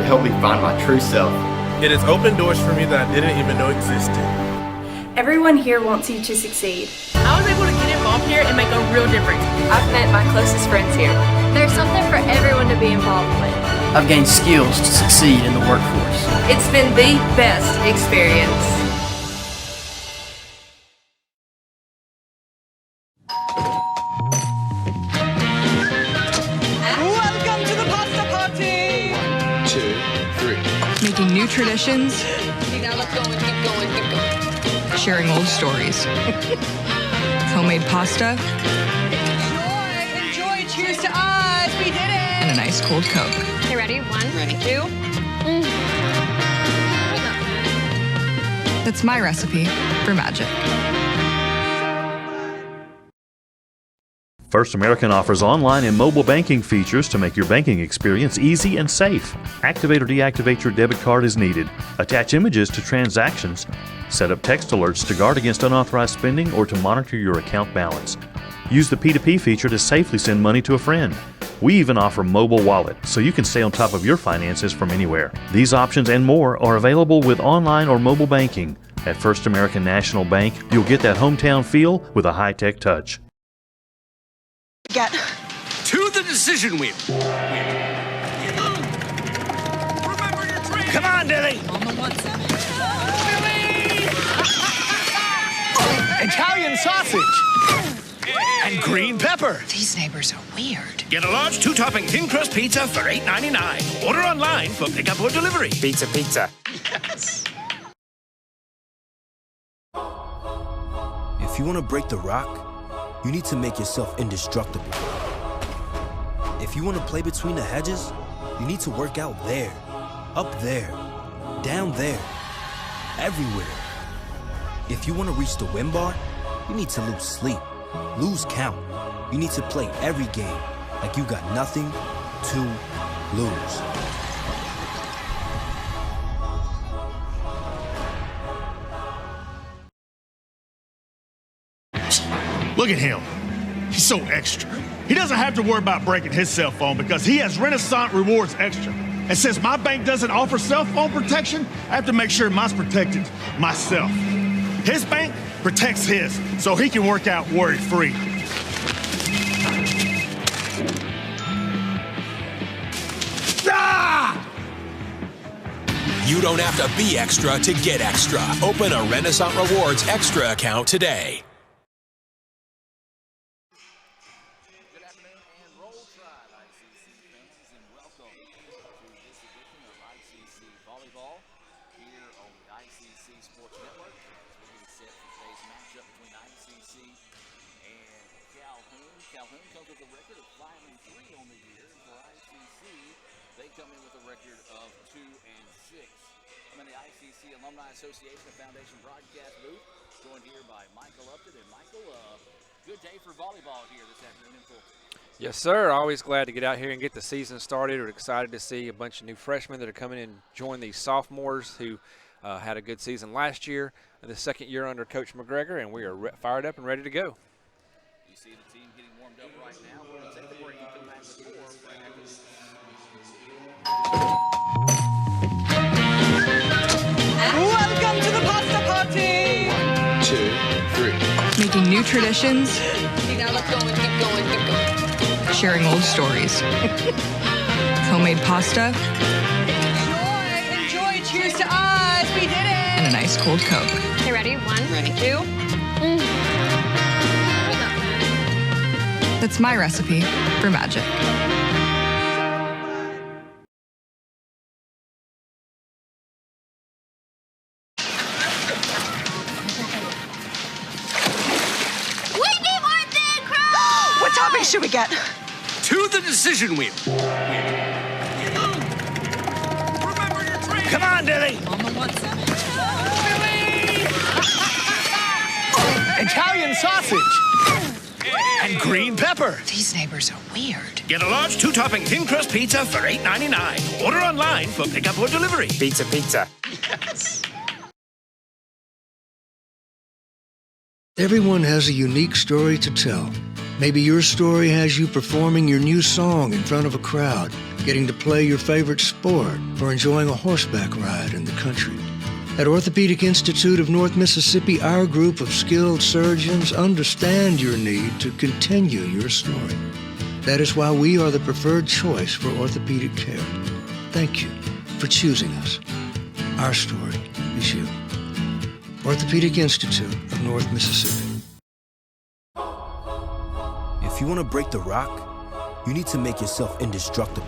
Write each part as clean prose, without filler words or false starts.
helped me find my true self. It has opened doors for me that I didn't even know existed. Everyone here wants you to succeed. I was able to get involved here and make a real difference. I've met my closest friends here. There's something for everyone to be involved with. I've gained skills to succeed in the workforce. It's been the best experience. Welcome to the pasta party! 1, 2, 3. Making new traditions. Now let's go and keep going, keep going. Sharing old stories. Homemade pasta. Enjoy, cheers to us, we did it! And a nice cold Coke. Okay, ready? 1, Ready. 2. That's my recipe for magic. First American offers online and mobile banking features to make your banking experience easy and safe. Activate or deactivate your debit card as needed. Attach images to transactions. Set up text alerts to guard against unauthorized spending or to monitor your account balance. Use the P2P feature to safely send money to a friend. We even offer mobile wallet, so you can stay on top of your finances from anywhere. These options and more are available with online or mobile banking. At First American National Bank, you'll get that hometown feel with a high-tech touch. Get To the decision wheel. Come on, Dilly. Italian sausage. And green pepper. These neighbors are weird. Get a large 2-topping thin crust pizza for $8.99. Order online for pickup or delivery. Pizza, pizza. Yes. If you want to break the rock, you need to make yourself indestructible. If you want to play between the hedges, you need to work out there, up there, down there, everywhere. If you want to reach the win bar, you need to lose sleep, lose count. You need to play every game like you got nothing to lose. Look at him. He's so extra. He doesn't have to worry about breaking his cell phone because he has Renaissance Rewards Extra. And since my bank doesn't offer cell phone protection, I have to make sure mine's protected myself. His bank protects his, so he can work out worry-free. Ah! You don't have to be extra to get extra. Open a Renaissance Rewards Extra account today. Volleyball here on the ICC Sports Network. We're getting set for today's matchup between ICC and Calhoun. Calhoun comes with a record of 5-3 on the year. For ICC, they come in with a record of 2-6. I'm in the ICC Alumni Association and Foundation broadcast booth, joined here by Michael Upton. And Michael, good day for volleyball here this afternoon in Fulton. Yes, sir. Always glad to get out here and get the season started. We're excited to see a bunch of new freshmen that are coming in and join these sophomores who had a good season last year, the second year under Coach McGregor, and we are fired up and ready to go. You see the team getting warmed up right now. We're going to take the break and come back with more right after this. Welcome to the pasta party! 1, 2, 3. Making new traditions. Now let's go and keep going, keep going. Sharing old stories. Homemade pasta. Enjoy, cheers to us, we did it! And a nice cold Coke. Okay, ready? 1, Ready. 2. That's my recipe for magic. What topping should we get? To the decision wheel. Come on, Dilly. Italian sausage. And green pepper. These neighbors are weird. Get a large 2-topping thin crust pizza for $8.99. Order online for pickup or delivery. Pizza, pizza. Yes. Everyone has a unique story to tell. Maybe your story has you performing your new song in front of a crowd, getting to play your favorite sport, or enjoying a horseback ride in the country. At Orthopedic Institute of North Mississippi, our group of skilled surgeons understand your need to continue your story. That is why we are the preferred choice for orthopedic care. Thank you for choosing us. Our story is you. Orthopedic Institute of North Mississippi. If you want to break the rock, you need to make yourself indestructible.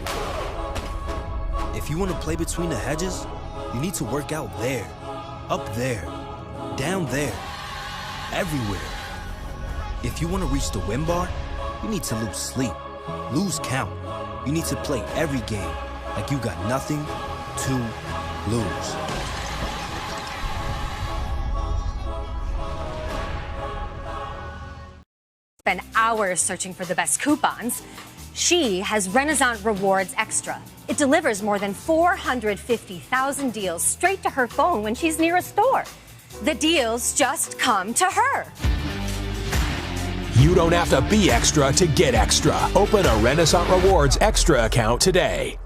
If you want to play between the hedges, you need to work out there, up there, down there, everywhere. If you want to reach the win bar, you need to lose sleep, lose count. You need to play every game like you got nothing to lose. Spend hours searching for the best coupons. She has Renaissance Rewards Extra. It delivers more than 450,000 deals straight to her phone when she's near a store. The deals just come to her. You don't have to be extra to get extra. Open a Renaissance Rewards Extra account today.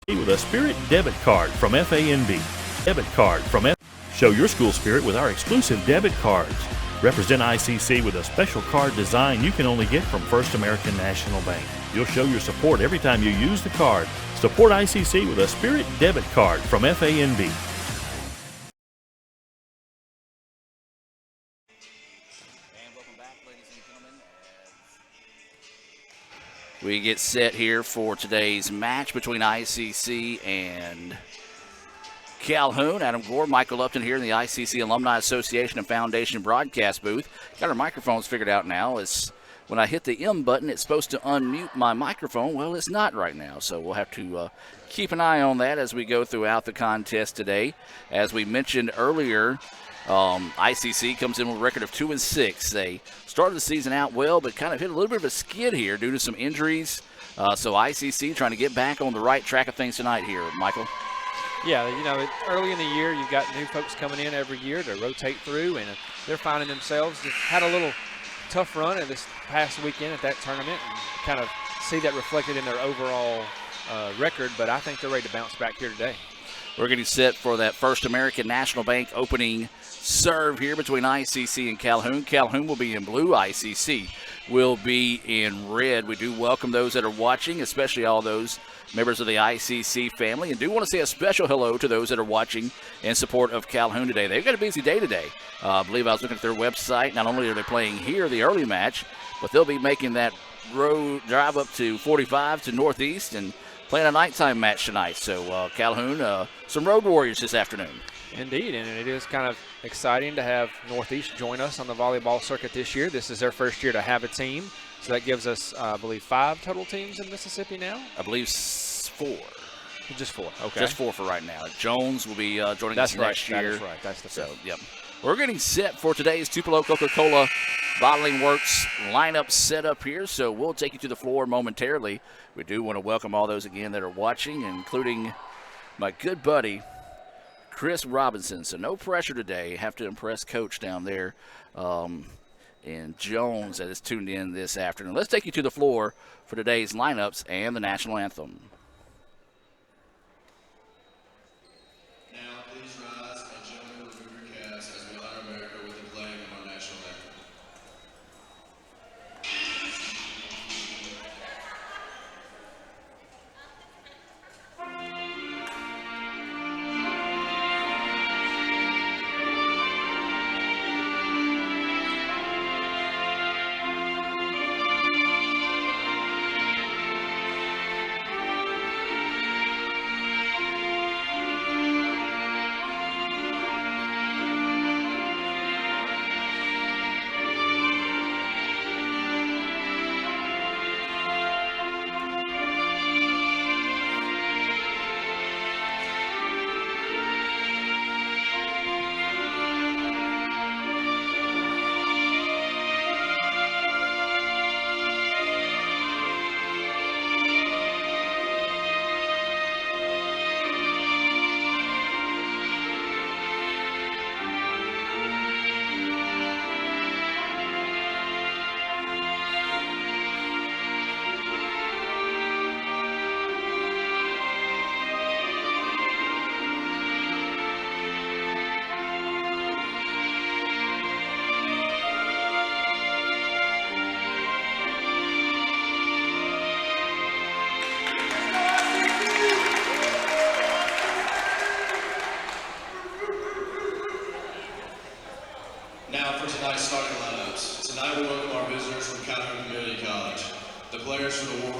With a Spirit debit card from FANB. Debit card from Show your school spirit with our exclusive debit cards. Represent ICC with a special card design you can only get from First American National Bank. You'll show your support every time you use the card. Support ICC with a Spirit debit card from FANB. We get set here for today's match between ICC and Calhoun. Adam Gore, Michael Upton here in the ICC Alumni Association and Foundation broadcast booth. Got our microphones figured out now. It's when I hit the M button, it's supposed to unmute my microphone. Well, it's not right now, so we'll have to keep an eye on that as we go throughout the contest today. As we mentioned earlier, ICC comes in with a record of 2-6. They started the season out well, but kind of hit a little bit of a skid here due to some injuries. So ICC trying to get back on the right track of things tonight here, Michael. Yeah, you know, early in the year, you've got new folks coming in every year to rotate through, and they're finding themselves. Just had a little tough run at this past weekend at that tournament, and kind of see that reflected in their overall record, but I think they're ready to bounce back here today. We're getting set for that First American National Bank opening serve here between ICC and Calhoun. Calhoun will be in blue. ICC will be in red. We do welcome those that are watching, especially all those members of the ICC family, and do want to say a special hello to those that are watching in support of Calhoun today. They've got a busy day today. I believe I was looking at their website. Not only are they playing here the early match, but they'll be making that road drive up to 45 to Northeast and playing a nighttime match tonight. So Calhoun, some road warriors this afternoon. Indeed, and it is kind of exciting to have Northeast join us on the volleyball circuit this year. This is their first year to have a team, so that gives us, I believe, 5 total teams in Mississippi now? I believe 4. Just 4, okay. Just 4 for right now. Jones will be joining us next year. That is right, that's the 5th. So, yep. We're getting set for today's Tupelo Coca-Cola Bottling Works lineup setup here, so we'll take you to the floor momentarily. We do want to welcome all those again that are watching, including my good buddy, Chris Robinson. So no pressure today. Have to impress Coach down there. And Jones that is tuned in this afternoon. Let's take you to the floor for today's lineups and the national anthem. Now please rise and gentlemen remove your caps as we honor America with the playing of our national anthem.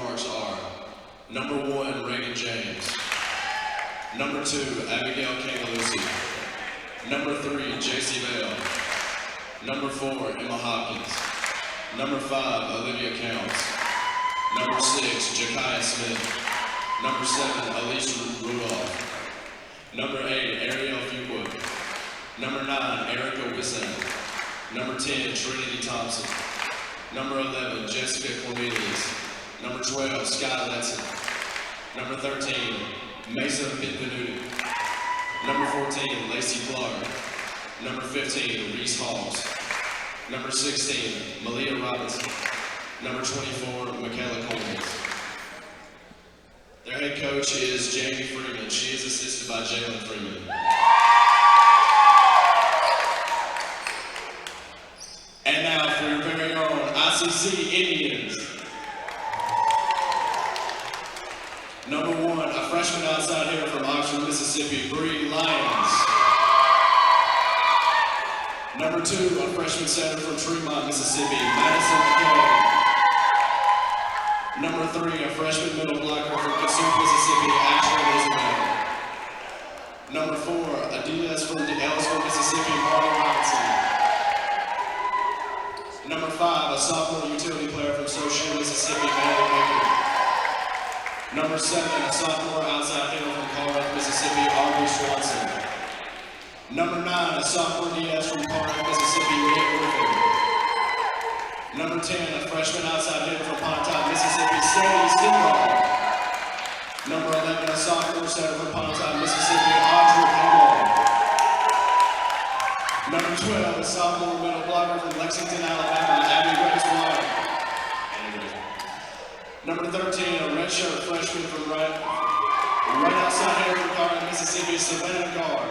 marks are number 1, Reagan James. Number 2, Abigail Kangalusi. Number 3, JC Bell. Number 4, Emma Hopkins. Number 5, Olivia Counts. Number 6, Jakaya Smith. Number 7, Elise Rudolph. Number 8, Ariel Fuqua. Number 9, Erica Wissam. Number 10, Trinity Thompson. Number 11, Jessica Cornelius. Number 12, Sky Letson. Number 13, Mesa Benvenuti. Number 14, Lacey Clark. Number 15, Reese Halls. Number 16, Malia Robinson. Number 24, Michaela Coleman. Their head coach is Jamie Freeman. She is assisted by Jalen Freeman. And now for your very own ICC Indians. Number 1, a freshman outside hitter from Oxford, Mississippi, Bree Lyons. Number 2, a freshman center from Tremont, Mississippi, Madison McKay. Number 3, a freshman middle blocker from Kasuth, Mississippi, Ashley Isabel. Number 4, a DS from Ellisville, Mississippi, Marty Robinson. Number 5, a sophomore utility player from Sauchet, Mississippi, Bailey Baker. Number 7, a sophomore outside hitter from Corinth, Mississippi, Aubrey Swanson. Number 9, a sophomore DS from Corinth, Mississippi, Mia Griffin. Number 10, a freshman outside hitter from Pontotoc, Mississippi, Sadie Stinwall. Number 11, a sophomore center from Pontotoc, Mississippi, Audrey Hamill. Number 12, a sophomore middle blocker from Lexington, Alabama, Abby Grace White. Number 13, a redshirt freshman from right outside hitter from Corinth, Mississippi, Savannah Carr.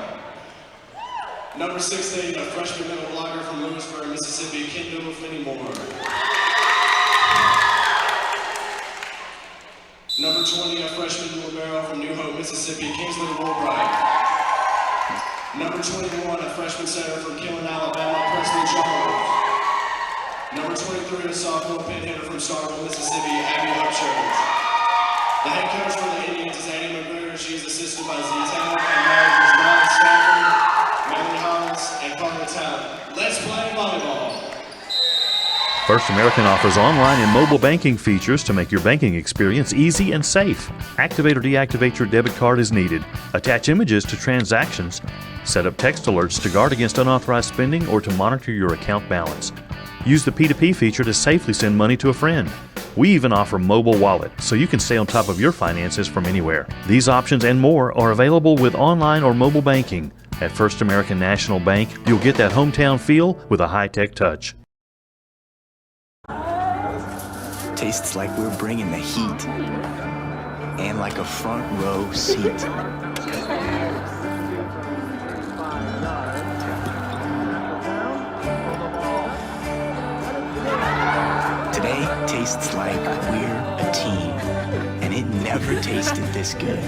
Number 16, a freshman middle blocker from Lewisburg, Mississippi, Kendall Finney-Moore. Number 20, a freshman libero from New Hope, Mississippi, Kingsley Woolbright. Number 21, a freshman center from Killen, Alabama, Presley Jones. Number 23, a sophomore pinhitter from Starkville, Mississippi, Abby Upchurch. The head coach for the Indians is Annie McGregor. She is assisted by Z Talent and managers Ron Stafford, Melanie Hollis, and Carter Talent. Let's play volleyball. First American offers online and mobile banking features to make your banking experience easy and safe. Activate or deactivate your debit card as needed. Attach images to transactions. Set up text alerts to guard against unauthorized spending or to monitor your account balance. Use the P2P feature to safely send money to a friend. We even offer mobile wallet, so you can stay on top of your finances from anywhere. These options and more are available with online or mobile banking. At First American National Bank, you'll get that hometown feel with a high-tech touch. Tastes like we're bringing the heat, and like a front row seat. Today tastes like we're a team, and it never tasted this good.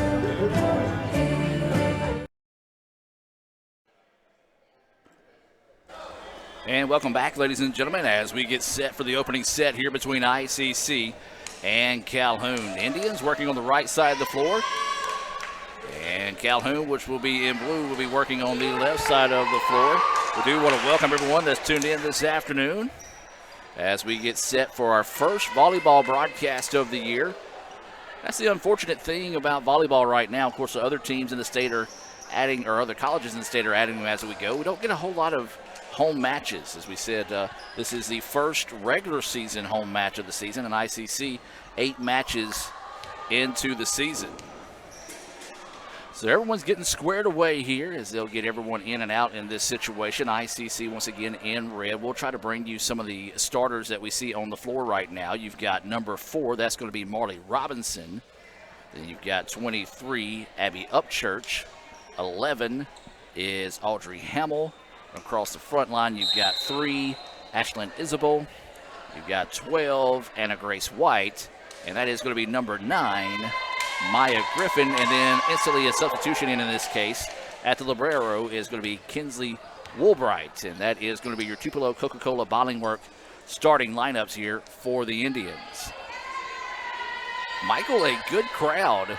And welcome back, ladies and gentlemen, as we get set for the opening set here between ICC and Calhoun. Indians working on the right side of the floor. And Calhoun, which will be in blue, will be working on the left side of the floor. We do want to welcome everyone that's tuned in this afternoon as we get set for our first volleyball broadcast of the year. That's the unfortunate thing about volleyball right now. Of course, the other teams in the state are adding, or other colleges in the state are adding them as we go. We don't get a whole lot of home matches. As we said, this is the first regular season home match of the season, and ICC 8 matches into the season. So everyone's getting squared away here as they'll get everyone in and out in this situation. ICC once again in red. We'll try to bring you some of the starters that we see on the floor right now. You've got number 4, that's going to be Marley Robinson. Then you've got 23, Abby Upchurch. 11 is Audrey Hamill. Across the front line, you've got 3, Ashlyn Isabel. You've got 12, Anna Grace White. And that is going to be number 9, Maya Griffin. And then instantly a substitution in this case at the libero is going to be Kinsley Woolbright. And that is going to be your Tupelo Coca-Cola Bottling Works starting lineups here for the Indians. Michael, a good crowd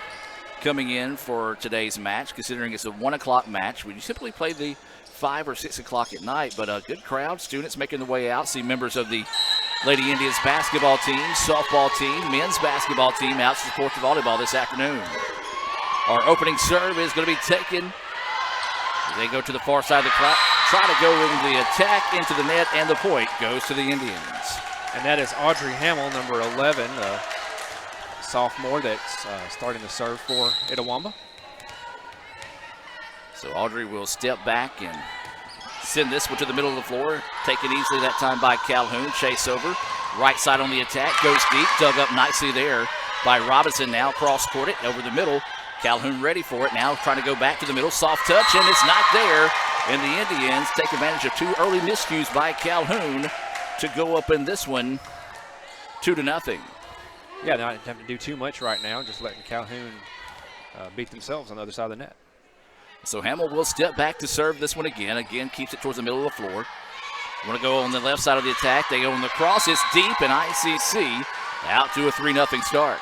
coming in for today's match, considering it's a 1 o'clock match. We typically play the 5 or 6 o'clock at night, but a good crowd. Students making their way out. See members of the Lady Indians basketball team, softball team, men's basketball team out to support the volleyball this afternoon. Our opening serve is going to be taken. They go to the far side of the clock, try to go in the attack into the net, and the point goes to the Indians. And that is Audrey Hamill, number 11, sophomore that's starting to serve for Itawamba. So Audrey will step back and send this one to the middle of the floor. Taken easily that time by Calhoun. Chase over. Right side on the attack. Goes deep. Dug up nicely there by Robinson. Now cross-court it over the middle. Calhoun ready for it. Now trying to go back to the middle. Soft touch, and it's not there. And the Indians take advantage of 2 early miscues by Calhoun to go up in this one 2-0. Yeah, not having to do too much right now. Just letting Calhoun beat themselves on the other side of the net. So Hamill will step back to serve this one again. Again, keeps it towards the middle of the floor. Want to go on the left side of the attack. They go on the cross. It's deep, and ICC out to a 3-0 start.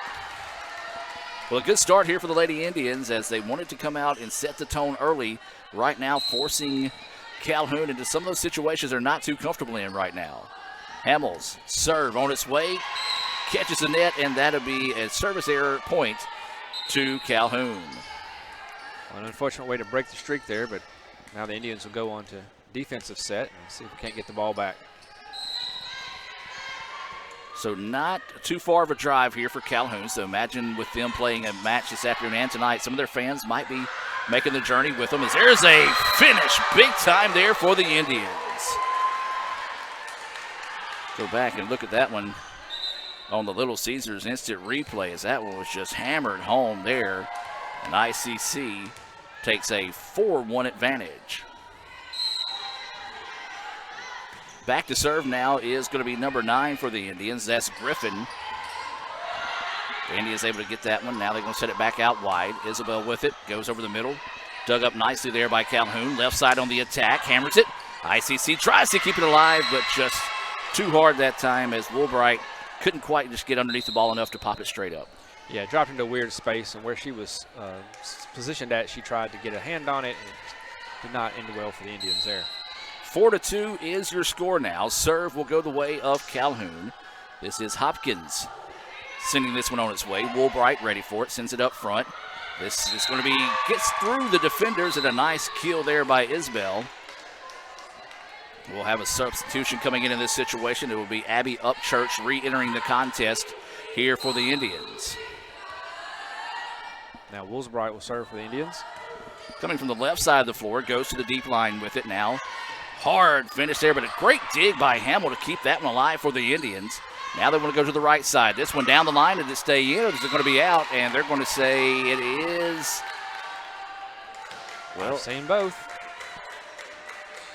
Well, a good start here for the Lady Indians as they wanted to come out and set the tone early. Right now, forcing Calhoun into some of those situations they're not too comfortable in right now. Hamill's serve on its way. Catches the net, and that'll be a service error point to Calhoun. An unfortunate way to break the streak there, but now the Indians will go on to defensive set and see if we can't get the ball back. So not too far of a drive here for Calhoun. So imagine with them playing a match this afternoon and tonight, some of their fans might be making the journey with them as there's a finish big time there for the Indians. Go back and look at that one on the Little Caesars instant replay as that one was just hammered home there. And ICC takes a 4-1 advantage. Back to serve now is going to be number 9 for the Indians. That's Griffin. The Indians able to get that one. Now they're going to set it back out wide. Isabel with it. Goes over the middle. Dug up nicely there by Calhoun. Left side on the attack. Hammers it. ICC tries to keep it alive, but just too hard that time as Woolbright couldn't quite just get underneath the ball enough to pop it straight up. Yeah, dropped into a weird space, and where she was positioned at, she tried to get a hand on it, and it did not end well for the Indians there. 4-2 is your score now. Serve will go the way of Calhoun. This is Hopkins sending this one on its way. Woolbright ready for it, sends it up front. This is going to be, gets through the defenders, and a nice kill there by Isbell. We'll have a substitution coming in this situation. It will be Abby Upchurch re-entering the contest here for the Indians. Now Woolsbright will serve for the Indians. Coming from the left side of the floor, goes to the deep line with it now. Hard finish there, but a great dig by Hamill to keep that one alive for the Indians. Now they want to go to the right side. This one down the line, did it stay in or is it going to be out? And they're going to say it is. Well, I've seen both.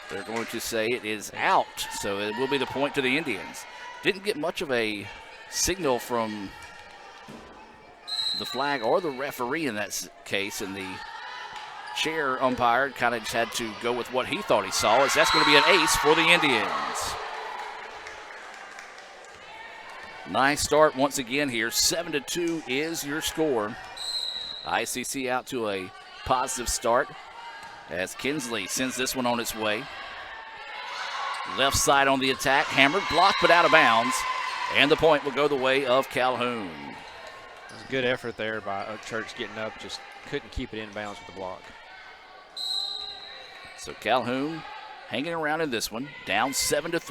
They're going to say it is out, so it will be the point to the Indians. Didn't get much of a signal from the flag or the referee in that case, and the chair umpire kind of just had to go with what he thought he saw, as that's going to be an ace for the Indians. Nice start once again here. 7-2 is your score. ICC out to a positive start as Kinsley sends this one on its way. Left side on the attack, hammered, blocked, but out of bounds. And the point will go the way of Calhoun. It was a good effort there by Church getting up, just couldn't keep it in bounds with the block. So Calhoun hanging around in this one, down 7-3.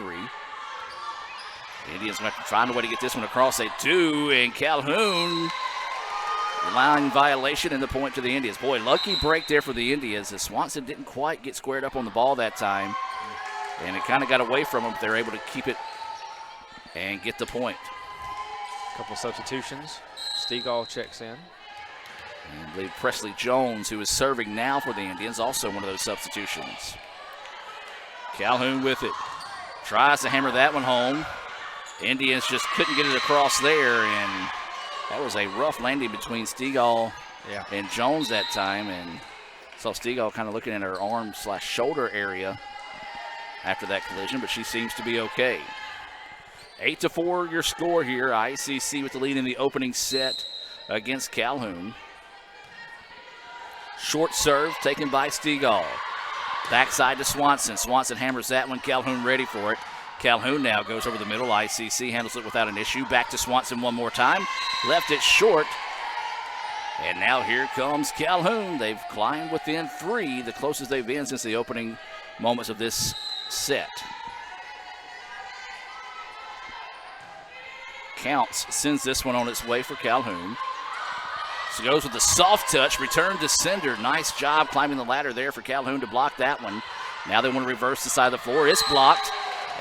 The Indians going to have to find a way to get this one across. They do, and Calhoun, line violation and the point to the Indians. Boy, lucky break there for the Indians as Swanson didn't quite get squared up on the ball that time. And it kind of got away from them, but they're able to keep it and get the point. A couple substitutions. Stegall checks in. And I believe Presley Jones, who is serving now for the Indians, also one of those substitutions. Calhoun with it. Tries to hammer that one home. Indians just couldn't get it across there, and that was a rough landing between Stegall and Jones that time, and saw Stegall kind of looking at her arm/shoulder area after that collision, but she seems to be okay. 8-4 your score here. ICC with the lead in the opening set against Calhoun. Short serve taken by Stegall. Backside to Swanson. Swanson hammers that one. Calhoun ready for it. Calhoun now goes over the middle. ICC handles it without an issue. Back to Swanson one more time. Left it short. And now here comes Calhoun. They've climbed within 3, the closest they've been since the opening moments of this set. Counts sends this one on its way for Calhoun. So goes with the soft touch, return to sender. Nice job climbing the ladder there for Calhoun to block that one. Now they want to reverse the side of the floor. It's blocked,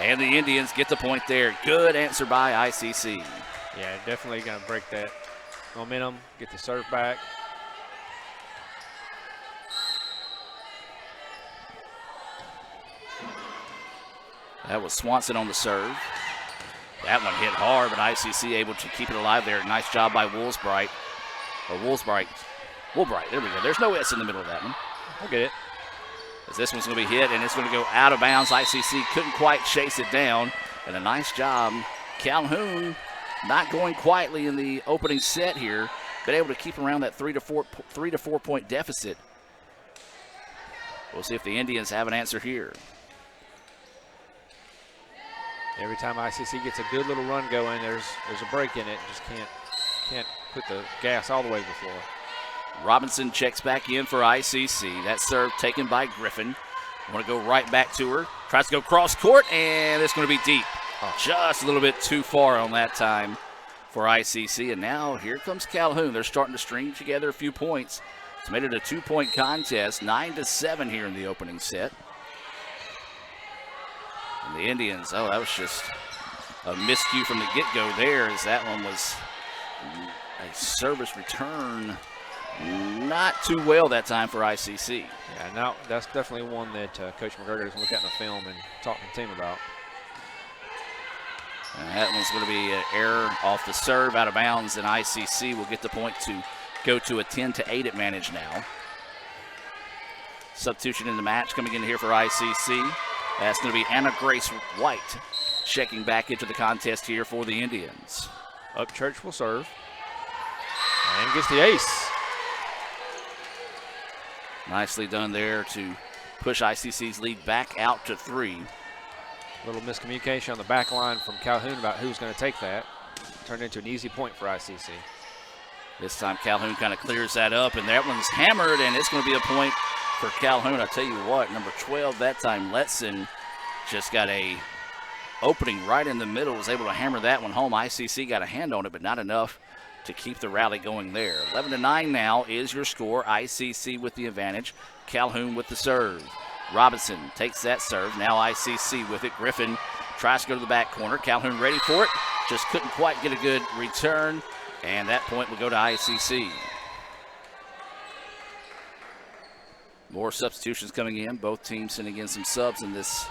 and the Indians get the point there. Good answer by ICC. Yeah, definitely going to break that momentum, get the serve back. That was Swanson on the serve. That one hit hard, but ICC able to keep it alive there. Nice job by Woolsbright. Or Woolsbright. Woolbright, there we go. There's no S in the middle of that one. I'll get it. As this one's going to be hit, and it's going to go out of bounds. ICC couldn't quite chase it down. And a nice job. Calhoun not going quietly in the opening set here. Been able to keep around that 3 to 4 point deficit. We'll see if the Indians have an answer here. Every time ICC gets a good little run going, there's a break in it. Just can't put the gas all the way to the floor. Robinson checks back in for ICC. That serve taken by Griffin. Want to go right back to her. Tries to go cross court, and it's going to be deep. Just a little bit too far on that time for ICC. And now here comes Calhoun. They're starting to string together a few points. It's made it a 2-point contest, 9-7 here in the opening set. And the Indians, that was just a miscue from the get-go there, as that one was a service return. Not too well that time for ICC. Yeah, no, that's definitely one that Coach McGregor is going to look at in the film and talk to the team about. And that one's going to be an error off the serve, out of bounds, and ICC will get the point to go to a 10-8 advantage now. Substitution in the match coming in here for ICC. That's going to be Anna Grace White checking back into the contest here for the Indians. Upchurch will serve and gets the ace. Nicely done there to push ICC's lead back out to 3. Little miscommunication on the back line from Calhoun about who's going to take that. Turned into an easy point for ICC. This time Calhoun kind of clears that up, and that one's hammered, and it's going to be a point for Calhoun. I tell you what, number 12 that time, Letson, just got a opening right in the middle, was able to hammer that one home. ICC got a hand on it, but not enough to keep the rally going there. 11-9 now is your score. ICC with the advantage. Calhoun with the serve. Robinson takes that serve. Now ICC with it. Griffin tries to go to the back corner. Calhoun ready for it. Just couldn't quite get a good return, and that point will go to ICC. More substitutions coming in. Both teams sending in some subs in this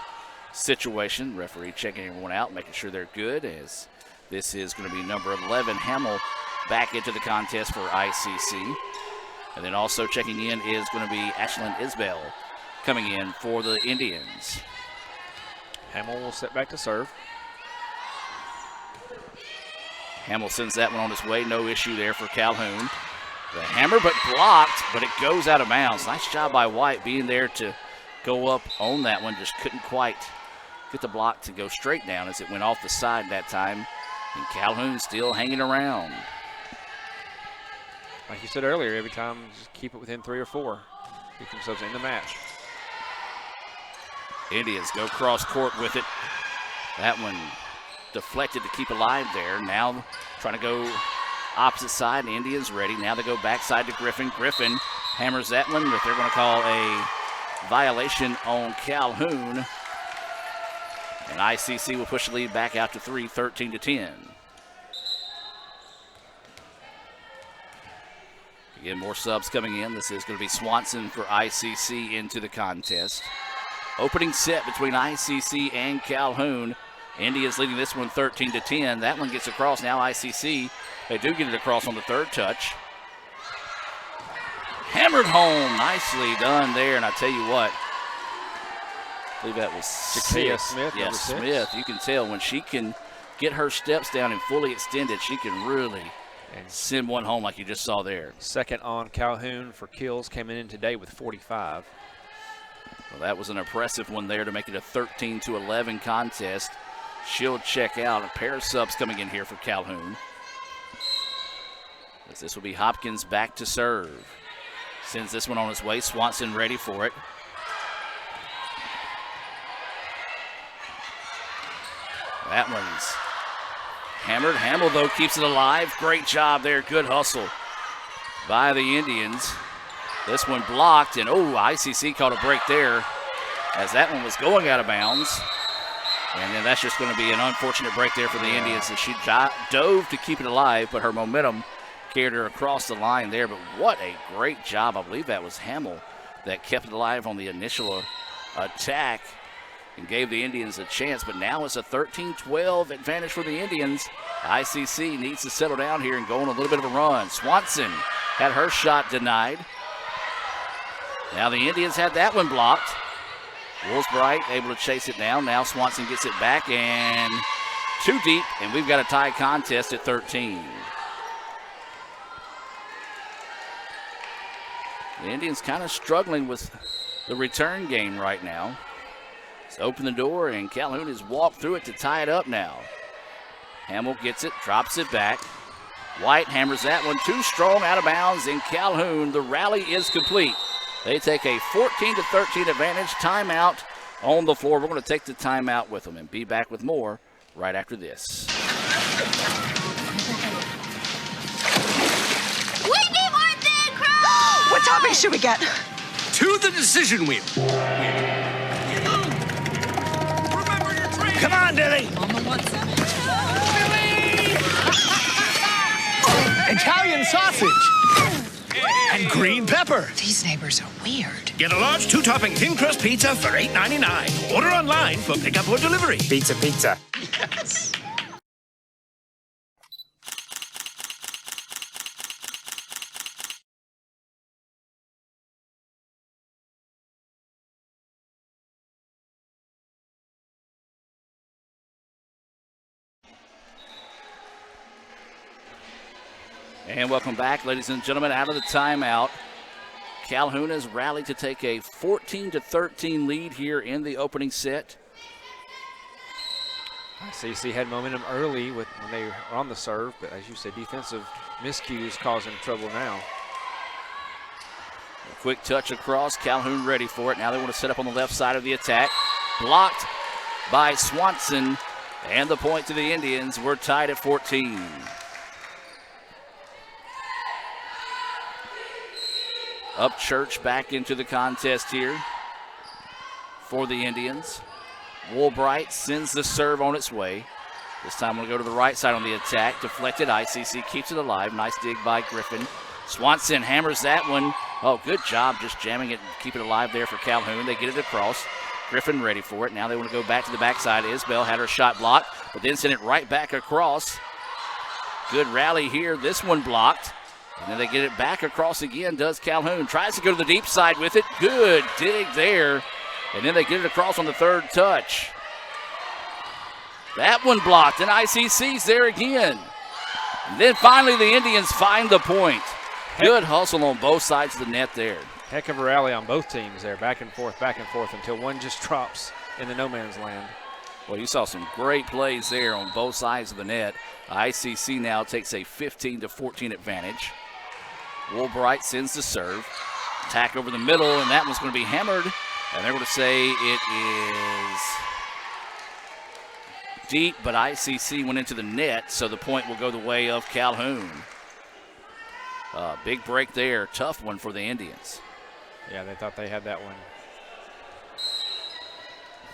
situation. Referee checking everyone out, making sure they're good, as this is going to be number 11, Hamill, back into the contest for ICC. And then also checking in is going to be Ashlyn Isbell coming in for the Indians. Hamill will set back to serve. Hamill sends that one on his way. No issue there for Calhoun. The hammer, but blocked, but it goes out of bounds. Nice job by White being there to go up on that one. Just couldn't quite get the block to go straight down as it went off the side that time. And Calhoun still hanging around. Like you said earlier, every time just keep it within 3 or 4. Keep themselves in the match. Indians go cross court with it. That one deflected to keep alive there. Now trying to go opposite side. The Indians ready. Now they go backside to Griffin. Griffin hammers that one, but they're going to call a violation on Calhoun. And ICC will push the lead back out to 3, 13-10. Again, more subs coming in. This is going to be Swanson for ICC into the contest. Opening set between ICC and Calhoun. Indians leading this one 13-10. That one gets across. Now ICC, they do get it across on the third touch. Hammered home. Nicely done there. And I tell you what, I believe that was Jakia Smith. Yes, Smith. You can tell when she can get her steps down and fully extended, she can really And send one home like you just saw there. Second on Calhoun for kills, coming in today with 45. Well, that was an impressive one there to make it a 13-11 contest. She'll check out. A pair of subs coming in here for Calhoun. As this will be Hopkins back to serve. Sends this one on his way. Swanson ready for it. That one's hammered. Hamill, though, keeps it alive. Great job there. Good hustle by the Indians. This one blocked, and ICC caught a break there as that one was going out of bounds. And then that's just going to be an unfortunate break there for the Indians as she dove to keep it alive, but her momentum carried her across the line there. But what a great job. I believe that was Hamill that kept it alive on the initial attack and gave the Indians a chance. But now it's a 13-12 advantage for the Indians. ICC needs to settle down here and go on a little bit of a run. Swanson had her shot denied. Now the Indians had that one blocked. Woolsbright able to chase it down. Now Swanson gets it back and too deep, and we've got a tie contest at 13. The Indians kind of struggling with the return game right now. Let's open the door, and Calhoun has walked through it to tie it up now. Hamill gets it, drops it back. White hammers that one too strong, out of bounds, and Calhoun, the rally is complete. They take a 14-13 advantage. Timeout on the floor. We're going to take the timeout with them and be back with more right after this. We need more thin crust! What topping should we get? To the decision wheel. Come on, Dilly. Mama wants some. Italian sausage. And green pepper. These neighbors are weird. Get a large 2-topping thin crust pizza for $8.99. Order online for pickup or delivery. Pizza. Yes. And welcome back, ladies and gentlemen, out of the timeout. Calhoun has rallied to take a 14-13 lead here in the opening set. ICC had momentum early when they were on the serve, but as you said, defensive miscues causing trouble now. A quick touch across, Calhoun ready for it. Now they want to set up on the left side of the attack. Blocked by Swanson, and the point to the Indians. We're tied at 14. Upchurch back into the contest here for the Indians. Woolbright sends the serve on its way. This time we'll go to the right side on the attack. Deflected, ICC keeps it alive. Nice dig by Griffin. Swanson hammers that one. Oh, good job just jamming it and keep it alive there for Calhoun. They get it across. Griffin ready for it. Now they want to go back to the backside. Isbell had her shot blocked, but then sent it right back across. Good rally here. This one blocked. And then they get it back across again, does Calhoun. Tries to go to the deep side with it. Good dig there. And then they get it across on the third touch. That one blocked, and ICC's there again. And then finally the Indians find the point. Good hustle on both sides of the net there. Heck of a rally on both teams there, back and forth until one just drops in the no man's land. Well, you saw some great plays there on both sides of the net. ICC now takes a 15-14 advantage. Woolbright sends the serve. Attack over the middle, and that one's going to be hammered. And they're going to say it is deep, but ICC went into the net, so the point will go the way of Calhoun. Big break there. Tough one for the Indians. Yeah, they thought they had that one.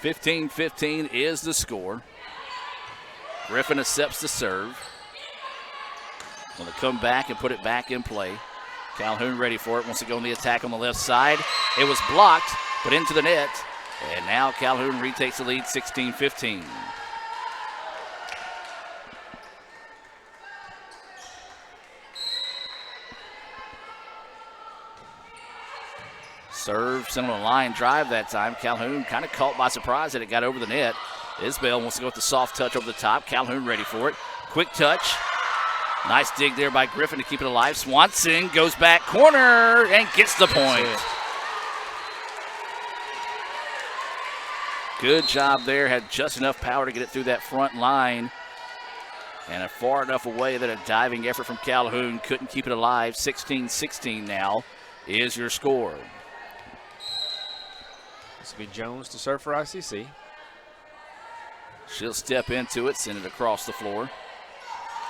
15-15 is the score. Griffin accepts the serve. Going to come back and put it back in play. Calhoun ready for it. Wants to go on the attack on the left side. It was blocked, but into the net. And now Calhoun retakes the lead 16-15. Serve, sent on a line drive that time. Calhoun kind of caught by surprise that it got over the net. Isbell wants to go with the soft touch over the top. Calhoun ready for it. Quick touch. Nice dig there by Griffin to keep it alive. Swanson goes back corner and gets the point. Good job there. Had just enough power to get it through that front line. And far enough away that a diving effort from Calhoun couldn't keep it alive. 16-16 now is your score. This will be Jones to serve for ICC. She'll step into it, send it across the floor.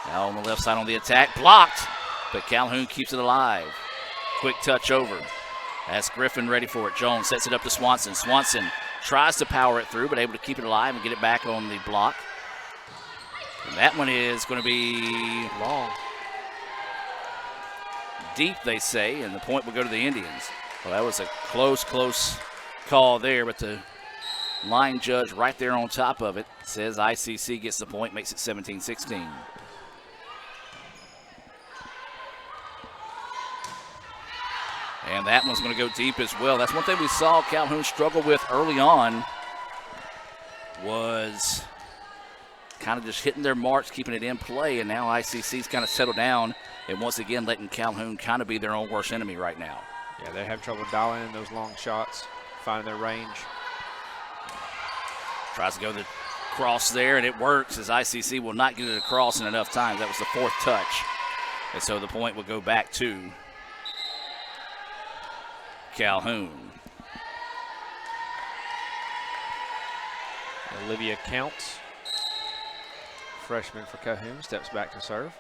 Now on the left side on the attack, blocked, but Calhoun keeps it alive. Quick touch over. That's Griffin ready for it. Jones sets it up to Swanson. Swanson tries to power it through, but able to keep it alive and get it back on the block. And that one is going to be long. Deep, they say, and the point will go to the Indians. Well, that was a close call there, but the line judge right there on top of it says ICC gets the point, makes it 17-16. And that one's going to go deep as well. That's one thing we saw Calhoun struggle with early on, was kind of just hitting their marks, keeping it in play, and now ICC's kind of settled down and once again letting Calhoun kind of be their own worst enemy right now. Yeah, they have trouble dialing in those long shots, finding their range. Tries to go the cross there, and it works as ICC will not get it across in enough time. That was the fourth touch. And so the point will go back to Calhoun. Olivia Counts, freshman for Calhoun, steps back to serve.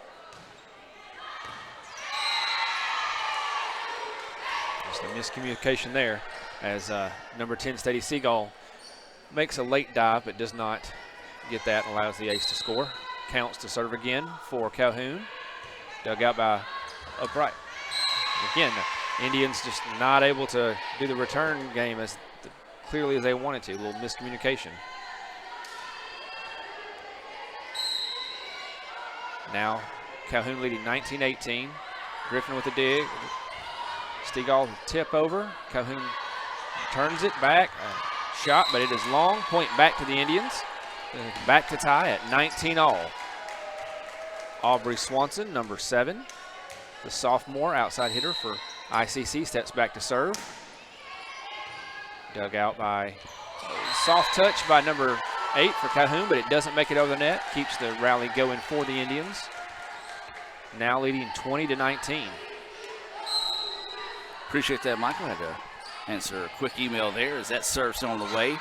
Just a miscommunication there as number 10, Stady Seagull, makes a late dive but does not get that and allows the ace to score. Counts to serve again for Calhoun. Dug out by Upright. Again, the Indians just not able to do the return game as clearly as they wanted to. A little miscommunication. Now Calhoun leading 19-18. Griffin with a dig. Stegall tip over. Calhoun turns it back. Shot, but it is long. Point back to the Indians. Back to tie at 19-all. Aubrey Swanson, number 7. The sophomore outside hitter for ICC steps back to serve. Dug out by soft touch by number 8 for Calhoun, but it doesn't make it over the net. Keeps the rally going for the Indians. Now leading 20-19. Appreciate that, Michael. I had to answer a quick email there as that serve still on the way.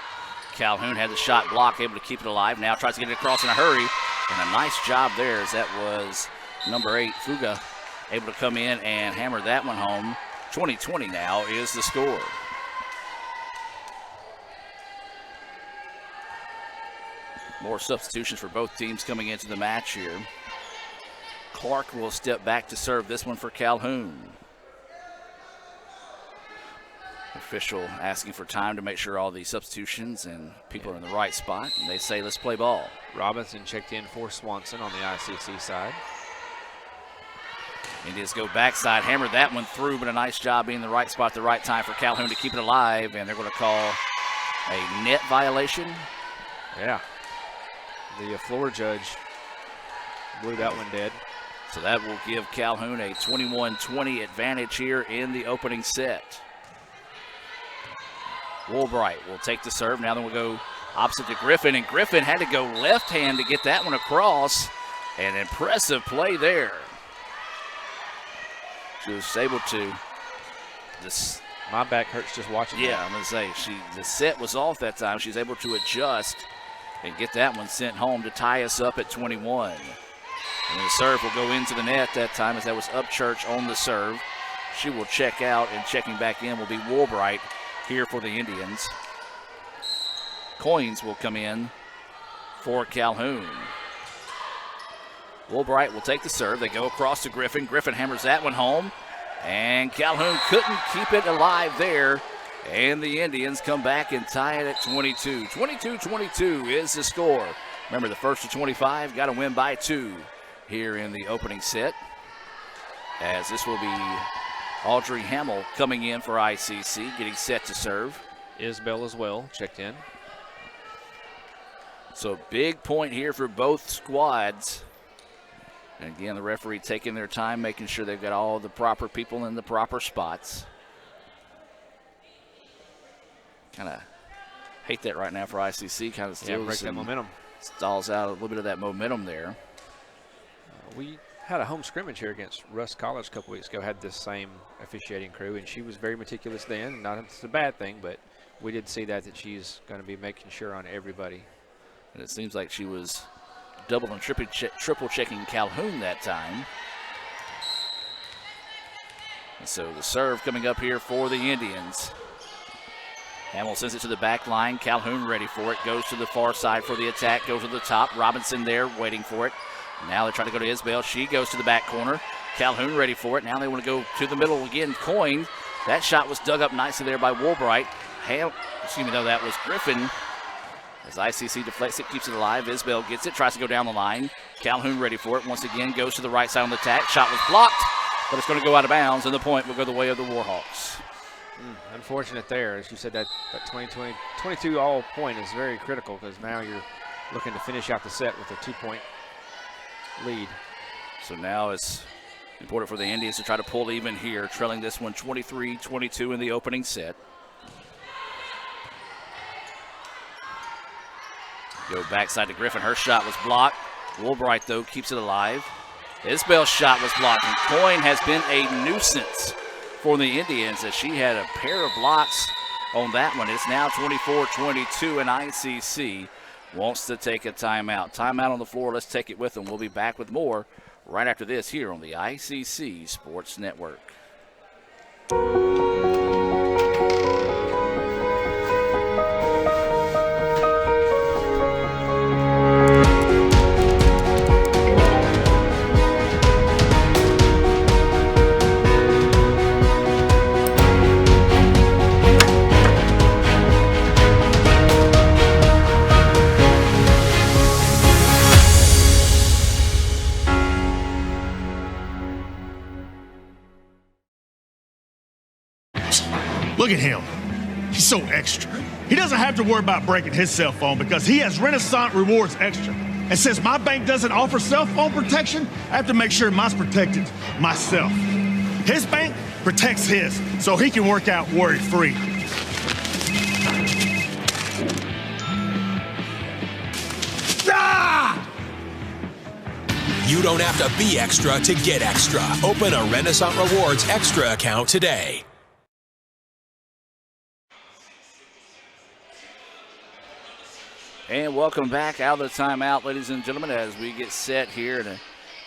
Calhoun had the shot block, able to keep it alive. Now tries to get it across in a hurry. And a nice job there as that was number 8, Fuga, able to come in and hammer that one home. 20-20 now is the score. More substitutions for both teams coming into the match here. Clark will step back to serve this one for Calhoun. Official asking for time to make sure all the substitutions and people are in the right spot, and they say let's play ball. Robinson checked in for Swanson on the ICC side. Indians go backside, hammer that one through, but a nice job being in the right spot at the right time for Calhoun to keep it alive, and they're going to call a net violation. Yeah. The floor judge blew that one dead. So that will give Calhoun a 21-20 advantage here in the opening set. Woolbright will take the serve. Now then we'll go opposite to Griffin, and Griffin had to go left hand to get that one across. An impressive play there. She was able to. My back hurts just watching that. Yeah, I'm going to say the set was off that time. She's able to adjust and get that one sent home to tie us up at 21. And the serve will go into the net that time as that was Upchurch on the serve. She will check out, and checking back in will be Woolbright here for the Indians. Coins will come in for Calhoun. Woolbright will take the serve. They go across to Griffin. Griffin hammers that one home, and Calhoun couldn't keep it alive there. And the Indians come back and tie it at 22. 22-22 is the score. Remember, the first to 25 got to win by 2 here in the opening set. As this will be Audrey Hamill coming in for ICC, getting set to serve. Isbell as well, checked in. So big point here for both squads. And again, the referee taking their time, making sure they've got all the proper people in the proper spots. Kind of hate that right now for ICC. Kind of steals break that momentum. Stalls out a little bit of that momentum there. We had a home scrimmage here against Russ College a couple weeks ago, had this same officiating crew, and she was very meticulous then. Not that it's a bad thing, but we did see that she's going to be making sure on everybody. And it seems like she was double and triple checking Calhoun that time. And so the serve coming up here for the Indians. Hamill sends it to the back line. Calhoun ready for it. Goes to the far side for the attack. Goes to the top. Robinson there waiting for it. Now they're trying to go to Isbell. She goes to the back corner. Calhoun ready for it. Now they want to go to the middle again. Coin. That shot was dug up nicely there by Woolbright. That was Griffin. As ICC deflects it, keeps it alive. Isbell gets it, tries to go down the line. Calhoun ready for it. Once again, goes to the right side on the attack. Shot was blocked, but it's going to go out of bounds, and the point will go the way of the Warhawks. Unfortunate there. As you said, that 22 all point is very critical because now you're looking to finish out the set with a 2-point lead. So now it's important for the Indians to try to pull even here, trailing this one 23-22 in the opening set. Go backside to Griffin. Her shot was blocked. Woolbright, though, keeps it alive. Isbell's shot was blocked, and Coyne has been a nuisance for the Indians as she had a pair of blocks on that one. It's now 24-22, and ICC wants to take a timeout. Timeout on the floor. Let's take it with them. We'll be back with more right after this here on the ICC Sports Network. Look at him. He's so extra. He doesn't have to worry about breaking his cell phone because he has Renaissance Rewards Extra. And since my bank doesn't offer cell phone protection, I have to make sure mine's protected myself. His bank protects his so he can work out worry-free. Ah! You don't have to be extra to get extra. Open a Renaissance Rewards Extra account today. And welcome back out of the timeout, ladies and gentlemen, as we get set here. And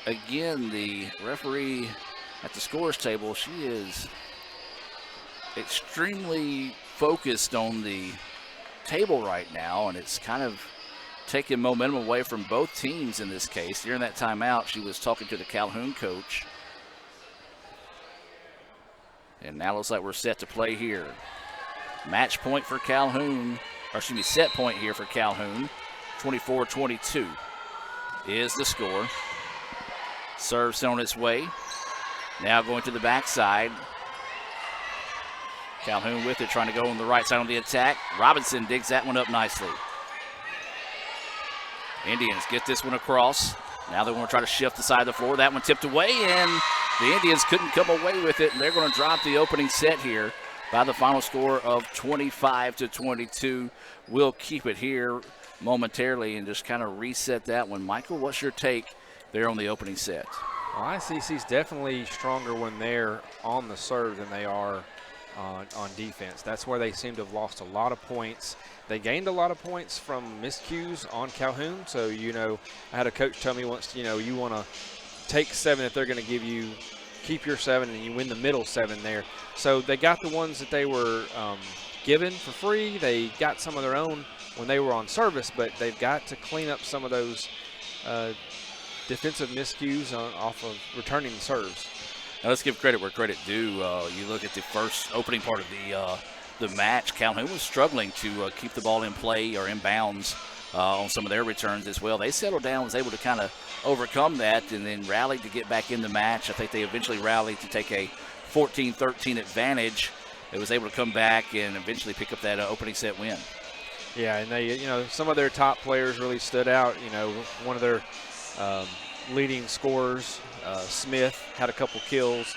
again, the referee at the scores table, she is extremely focused on the table right now, and it's kind of taking momentum away from both teams in this case. During that timeout, she was talking to the Calhoun coach. And now looks like we're set to play here. Match point for Calhoun. Or excuse me, set point here for Calhoun. 24-22 is the score. Serve on its way. Now going to the backside. Calhoun with it, trying to go on the right side on the attack. Robinson digs that one up nicely. Indians get this one across. Now they want to try to shift the side of the floor. That one tipped away, and the Indians couldn't come away with it, and they're going to drop the opening set here by the final score of 25-22. We'll keep it here momentarily and just kind of reset that one. Michael, what's your take there on the opening set? Well, ICC's definitely stronger when they're on the serve than they are on defense. That's where they seem to have lost a lot of points. They gained a lot of points from miscues on Calhoun. So, I had a coach tell me once, you want to take 7 that they're going to give you, keep your 7, and you win the middle 7 there. So they got the ones that they were given for free. They got some of their own when they were on service, but they've got to clean up some of those defensive miscues off of returning the serves. Now let's give credit where credit due. You look at the first opening part of the match. Calhoun was struggling to keep the ball in play or in bounds on some of their returns as well. They settled down, was able to kind of overcome that, and then rallied to get back in the match. I think they eventually rallied to take a 14-13 advantage. They was able to come back and eventually pick up that opening set win. Yeah, and they, some of their top players really stood out. One of their leading scorers. Smith had a couple kills.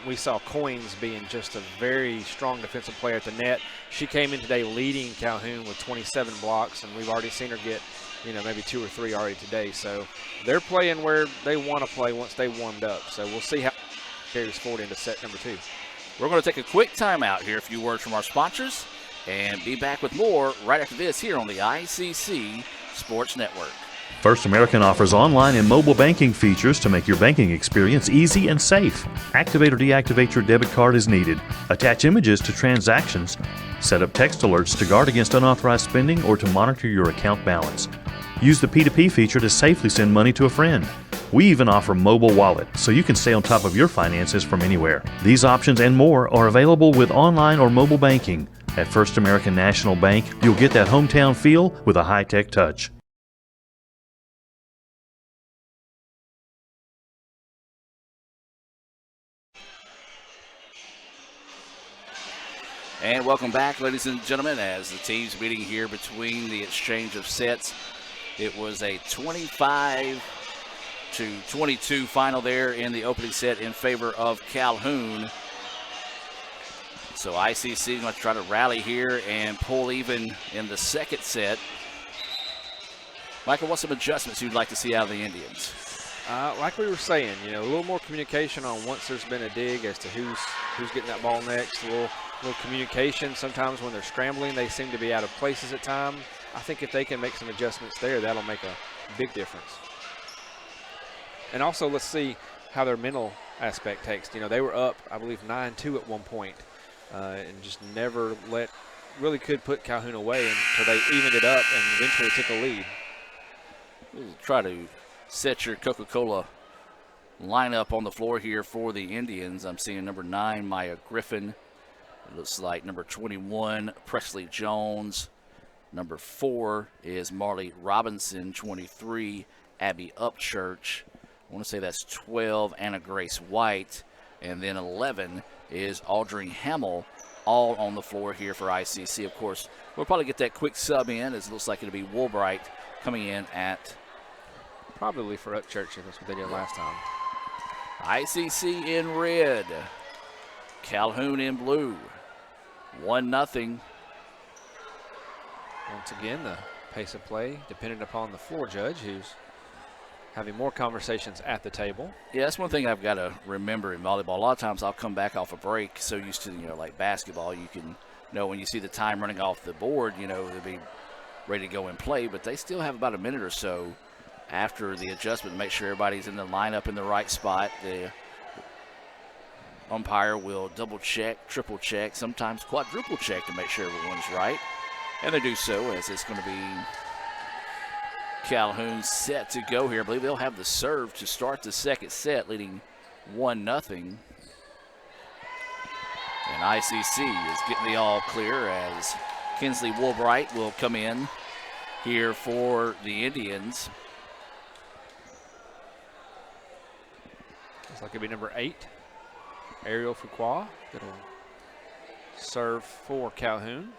We saw Coins being just a very strong defensive player at the net. She came in today leading Calhoun with 27 blocks, and we've already seen her get, maybe 2 or 3 already today. So they're playing where they want to play once they warmed up. So we'll see how it carries forward into set number 2. We're going to take a quick timeout here, a few words from our sponsors, and be back with more right after this here on the ICC Sports Network. First American offers online and mobile banking features to make your banking experience easy and safe. Activate or deactivate your debit card as needed. Attach images to transactions. Set up text alerts to guard against unauthorized spending or to monitor your account balance. Use the P2P feature to safely send money to a friend. We even offer mobile wallet, so you can stay on top of your finances from anywhere. These options and more are available with online or mobile banking. At First American National Bank, you'll get that hometown feel with a high-tech touch. And welcome back, ladies and gentlemen, as the teams meeting here between the exchange of sets. It was a 25-22 final there in the opening set in favor of Calhoun. So ICC going to try to rally here and pull even in the second set. Michael, what's some adjustments you'd like to see out of the Indians? Like we were saying, a little more communication on once there's been a dig as to who's getting that ball next. A little communication. Sometimes when they're scrambling, they seem to be out of places at times. I think if they can make some adjustments there, that'll make a big difference. And also, let's see how their mental aspect takes. They were up, I believe, 9-2 at one point, and just never really could put Calhoun away until they evened it up and eventually took a lead. We'll try to set your Coca-Cola lineup on the floor here for the Indians. I'm seeing number 9, Maya Griffin. It looks like number 21, Presley Jones. Number 4 is Marley Robinson. 23, Abby Upchurch. I want to say that's 12, Anna Grace White. And then 11 is Audrey Hamill, all on the floor here for ICC. Of course, we'll probably get that quick sub in, as it looks like it'll be Woolbright coming in at... Probably for Upchurch, that's what they did last time. ICC in red. Calhoun in blue. 1-0. Once again, the pace of play dependent upon the floor judge, who's having more conversations at the table. Yeah, that's one thing I've got to remember in volleyball. A lot of times I'll come back off a break, so used to, like basketball, you can know when you see the time running off the board, they'll be ready to go and play, but they still have about a minute or so after the adjustment to make sure everybody's in the lineup in the right spot. The umpire will double check, triple check, sometimes quadruple check to make sure everyone's right. And they do so, as it's going to be Calhoun set to go here. I believe they'll have the serve to start the second set, leading 1-0. And ICC is getting the all clear as Kinsley Woolbright will come in here for the Indians. Looks like it'll be number 8, Ariel Fuqua. That'll serve for Calhoun.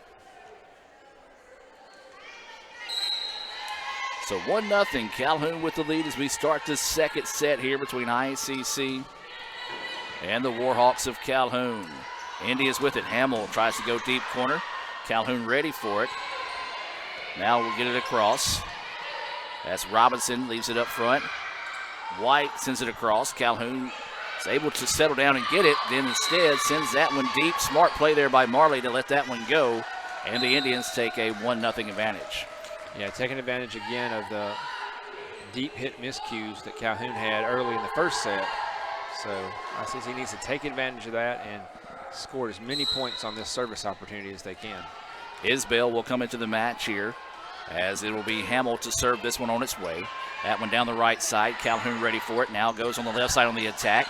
So 1-0, Calhoun with the lead as we start the second set here between ICC and the Warhawks of Calhoun. India's with it. Hamill tries to go deep corner. Calhoun ready for it. Now we'll get it across. That's Robinson, leaves it up front. White sends it across. Calhoun is able to settle down and get it, then instead sends that one deep. Smart play there by Marley to let that one go, and the Indians take a 1-0 advantage. Yeah, taking advantage again of the deep hit miscues that Calhoun had early in the first set. So ICC needs to take advantage of that and score as many points on this service opportunity as they can. Isbell will come into the match here, as it will be Hamill to serve this one on its way. That one down the right side. Calhoun ready for it. Now goes on the left side on the attack.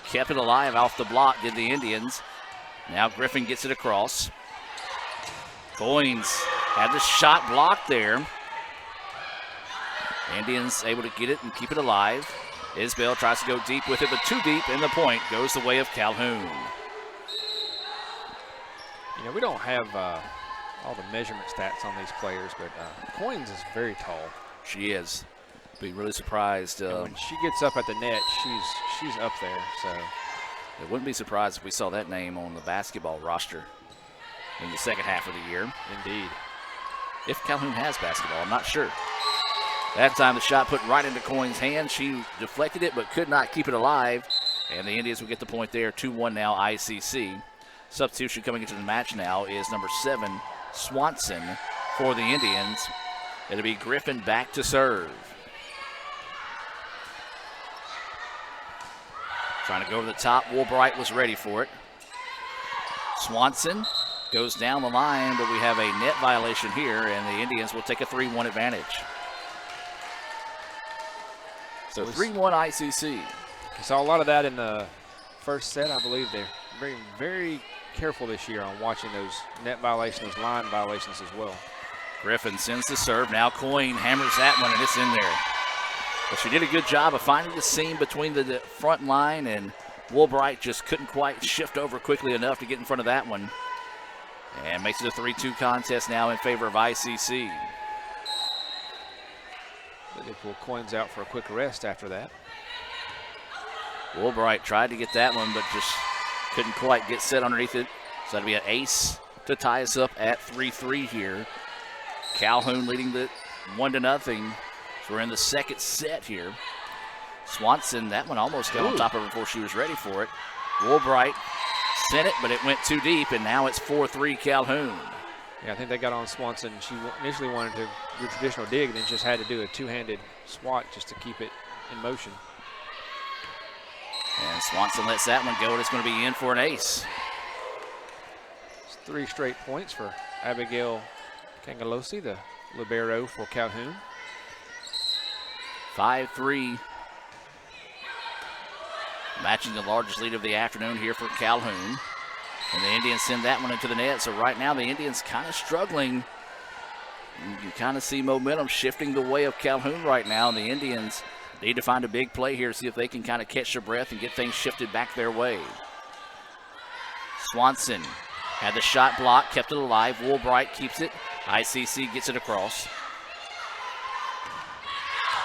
Kept it alive off the block, did the Indians. Now Griffin gets it across. Coins had the shot blocked there. Indians able to get it and keep it alive. Isbell tries to go deep with it, but too deep, and the point goes the way of Calhoun. We don't have all the measurement stats on these players, but Coins is very tall. She is. Be really surprised. When she gets up at the net, she's up there. So it wouldn't be surprised if we saw that name on the basketball roster in the second half of the year. Indeed. If Calhoun has basketball, I'm not sure. That time the shot put right into Coyne's hand. She deflected it but could not keep it alive. And the Indians will get the point there. 2-1 now, ICC. Substitution coming into the match now is number 7, Swanson, for the Indians. It'll be Griffin back to serve. Trying to go to the top. Woolbright was ready for it. Swanson goes down the line, but we have a net violation here, and the Indians will take a 3-1 advantage. So 3-1 ICC. We saw a lot of that in the first set. I believe they're very, very careful this year on watching those net violations, those line violations as well. Griffin sends the serve. Now Coyne hammers that one, and it's in there. But she did a good job of finding the seam between the front line, and Woolbright just couldn't quite shift over quickly enough to get in front of that one. And makes it a 3-2 contest now in favor of ICC. They pull Coyne's out for a quick rest after that. Woolbright tried to get that one, but just couldn't quite get set underneath it. So that'll be an ace to tie us up at 3-3 here. Calhoun leading the 1-0. So we're in the second set here. Swanson, that one almost got on top of her before she was ready for it. Woolbright sent it, but it went too deep, and now it's 4-3 Calhoun. Yeah, I think they got on Swanson. She initially wanted to do a traditional dig, and then just had to do a two-handed swat just to keep it in motion. And Swanson lets that one go, and it's going to be in for an ace. It's 3 straight points for Abigail Cangalosi, the libero for Calhoun. 5-3. Matching the largest lead of the afternoon here for Calhoun. And the Indians send that one into the net. So right now the Indians kind of struggling. You can kind of see momentum shifting the way of Calhoun right now. And the Indians need to find a big play here, see if they can kind of catch their breath and get things shifted back their way. Swanson had the shot blocked, kept it alive. Woolbright keeps it. ICC gets it across.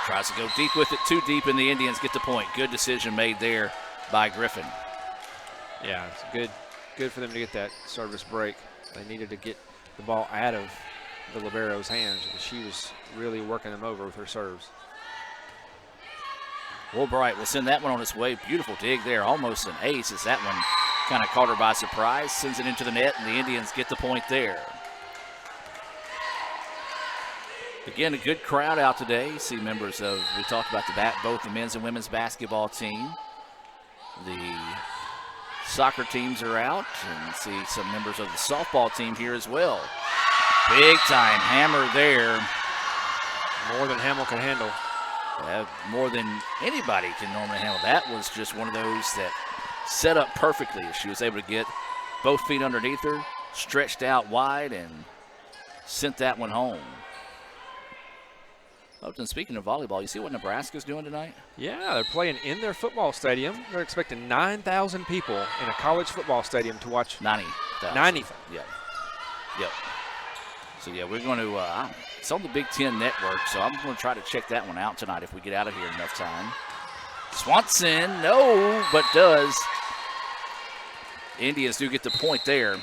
Tries to go deep with it, too deep, and the Indians get the point. Good decision made there by Griffin. Yeah, it's good for them to get that service break. They needed to get the ball out of the libero's hands. She was really working them over with her serves. Woolbright will send that one on its way. Beautiful dig there, almost an ace as that one kind of caught her by surprise. Sends it into the net, and the Indians get the point there. Again, a good crowd out today. See members of, we talked about both the men's and women's basketball team. The soccer teams are out, and see some members of the softball team here as well. Big time hammer there. More than Hamill can handle. More than anybody can normally handle. That was just one of those that set up perfectly. She was able to get both feet underneath her, stretched out wide, and sent that one home. Upton, speaking of volleyball, you see what Nebraska's doing tonight? Yeah, they're playing in their football stadium. They're expecting 9,000 people in a college football stadium to watch. 90,000. 90,000. Yep. So, yeah, we're going to, it's on the Big Ten Network, so I'm going to try to check that one out tonight if we get out of here in enough time. Swanson, no, but does. Indians do get the point there,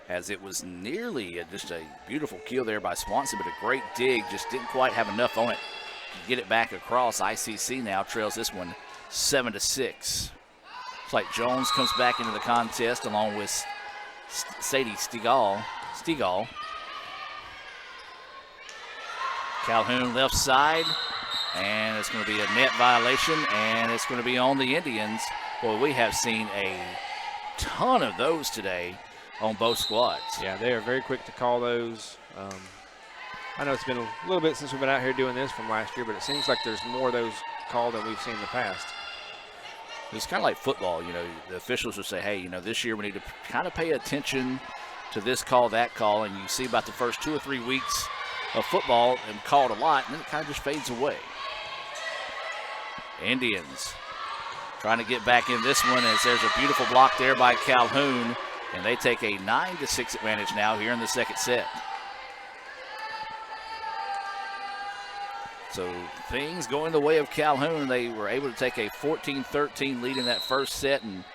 as it was nearly just a beautiful kill there by Swanson, but a great dig, just didn't quite have enough on it to get it back across. ICC now trails this one 7-6. Looks like Jones comes back into the contest along with Sadie Stegall. Calhoun left side, and it's going to be a net violation, and it's going to be on the Indians. Boy, we have seen a ton of those today on both squads. Yeah, they are very quick to call those. I know it's been a little bit since we've been out here doing this from last year, but it seems like there's more of those called than we've seen in the past. It's kind of like football, the officials will say, hey, this year we need to kind of pay attention to this call, that call, and you see about the first 2 or 3 weeks of football and called a lot, and then it kind of just fades away. Indians trying to get back in this one, as there's a beautiful block there by Calhoun, and they take a 9-6 advantage now here in the second set. So things going the way of Calhoun. They were able to take a 14-13 lead in that first set and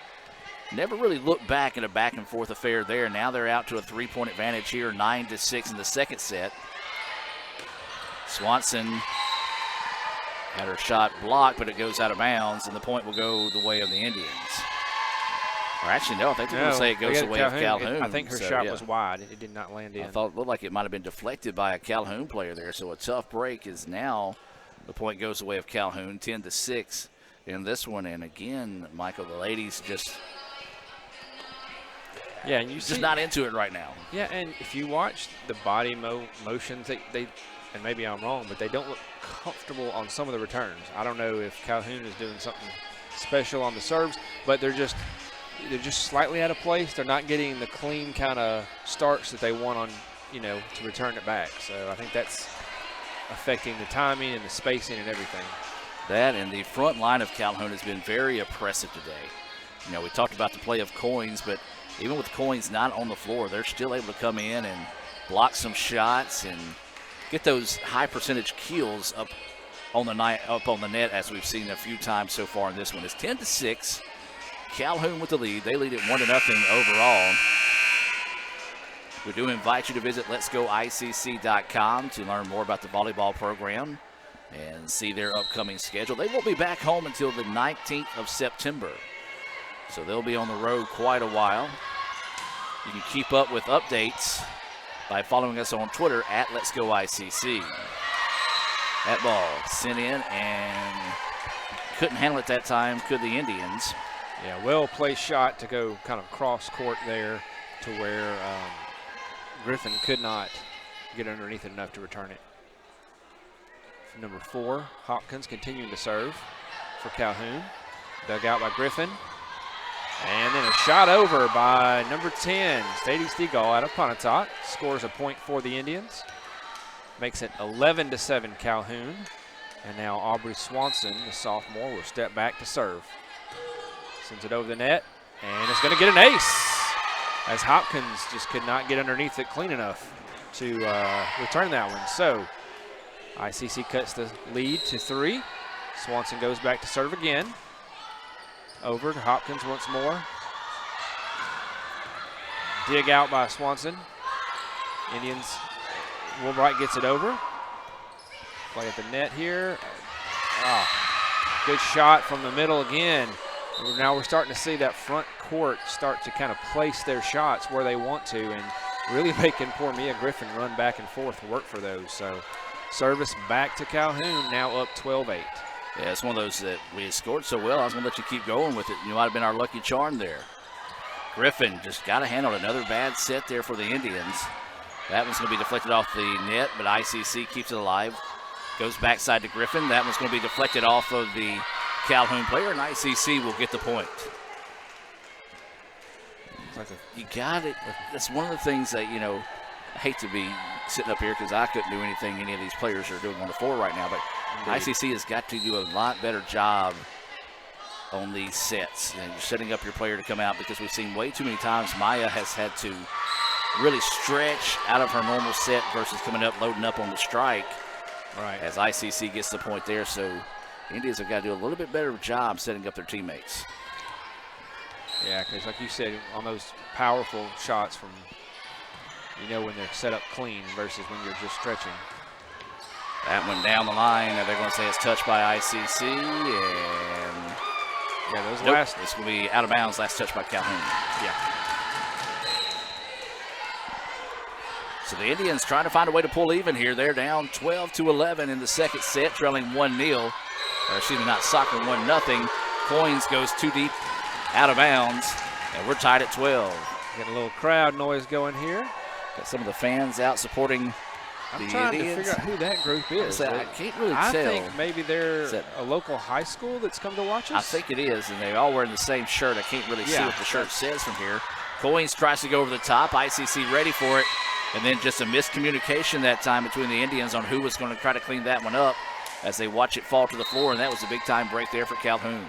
never really looked back in a back-and-forth affair there. Now they're out to a 3-point advantage here, 9-6 in the second set. Swanson had her shot blocked, but it goes out of bounds, and the point will go the way of the Indians. Or actually, no, I think they're going to say it goes the way of Calhoun. I think her shot was wide. It did not land in. I thought it looked like it might have been deflected by a Calhoun player there. So a tough break is now the point goes the way of Calhoun, 10-6 in this one. And again, Michael, the ladies just and you just not into it right now. Yeah, and if you watch the body motions, they and maybe I'm wrong, but they don't look comfortable on some of the returns. I don't know if Calhoun is doing something special on the serves, but they're just slightly out of place. They're not getting the clean kind of starts that they want on, to return it back. So I think that's affecting the timing and the spacing and everything. That and the front line of Calhoun has been very oppressive today. We talked about the play of Coins, but even with Coins not on the floor, they're still able to come in and block some shots and get those high percentage kills up on the net, as we've seen a few times so far in this one. It's 10-6. Calhoun with the lead. They lead at 1-0 overall. We do invite you to visit letsgoicc.com to learn more about the volleyball program and see their upcoming schedule. They won't be back home until the 19th of September. So they'll be on the road quite a while. You can keep up with updates by following us on Twitter at letsgoicc. That ball sent in and couldn't handle it that time, could the Indians. Yeah, well-placed shot to go kind of cross-court there to where Griffin could not get underneath it enough to return it. Number 4, Hopkins continuing to serve for Calhoun. Dug out by Griffin. And then a shot over by number 10, Sadie Stegall out of Pontotoc. Scores a point for the Indians. Makes it 11-7 Calhoun. And now Aubrey Swanson, the sophomore, will step back to serve. Sends it over the net, and it's going to get an ace as Hopkins just could not get underneath it clean enough to return that one. So ICC cuts the lead to 3. Swanson goes back to serve again. Over to Hopkins once more. Dig out by Swanson. Indians, Woolbright gets it over. Play at the net here. Good shot from the middle again. Now we're starting to see that front court start to kind of place their shots where they want to and really making poor Mia Griffin run back and forth, work for those. So service back to Calhoun, now up 12-8. Yeah, it's one of those that we scored so well, I was going to let you keep going with it. You might have been our lucky charm there. Griffin just got to handle another bad set there for the Indians. That one's going to be deflected off the net, but ICC keeps it alive. Goes backside to Griffin. That one's going to be deflected off of the Calhoun player, and ICC will get the point. You got it. That's one of the things that, I hate to be sitting up here because I couldn't do anything any of these players are doing on the floor right now, but ICC has got to do a lot better job on these sets. You're setting up your player to come out because we've seen way too many times Maya has had to really stretch out of her normal set versus coming up, loading up on the strike. Right. As ICC gets the point there, so Indians have got to do a little bit better job setting up their teammates. Yeah, because like you said, on those powerful shots from, when they're set up clean versus when you're just stretching. That one down the line, and they're going to say it's touched by ICC, and yeah, those last. It's going to be out of bounds. Last touch by Calhoun. Yeah. So the Indians trying to find a way to pull even here. They're down 12-11 in the second set, trailing 1-0. Or excuse me, not soccer, 1-0. Coins goes too deep, out of bounds, and we're tied at 12. Getting a little crowd noise going here. Got some of the fans out supporting the Indians. I'm trying to figure out who that group is. I can't really tell. I think maybe they're a local high school that's come to watch us. I think it is, and they're all wearing the same shirt. I can't really see what the shirt says from here. Coins tries to go over the top. ICC ready for it. And then just a miscommunication that time between the Indians on who was going to try to clean that one up as they watch it fall to the floor, and that was a big-time break there for Calhoun.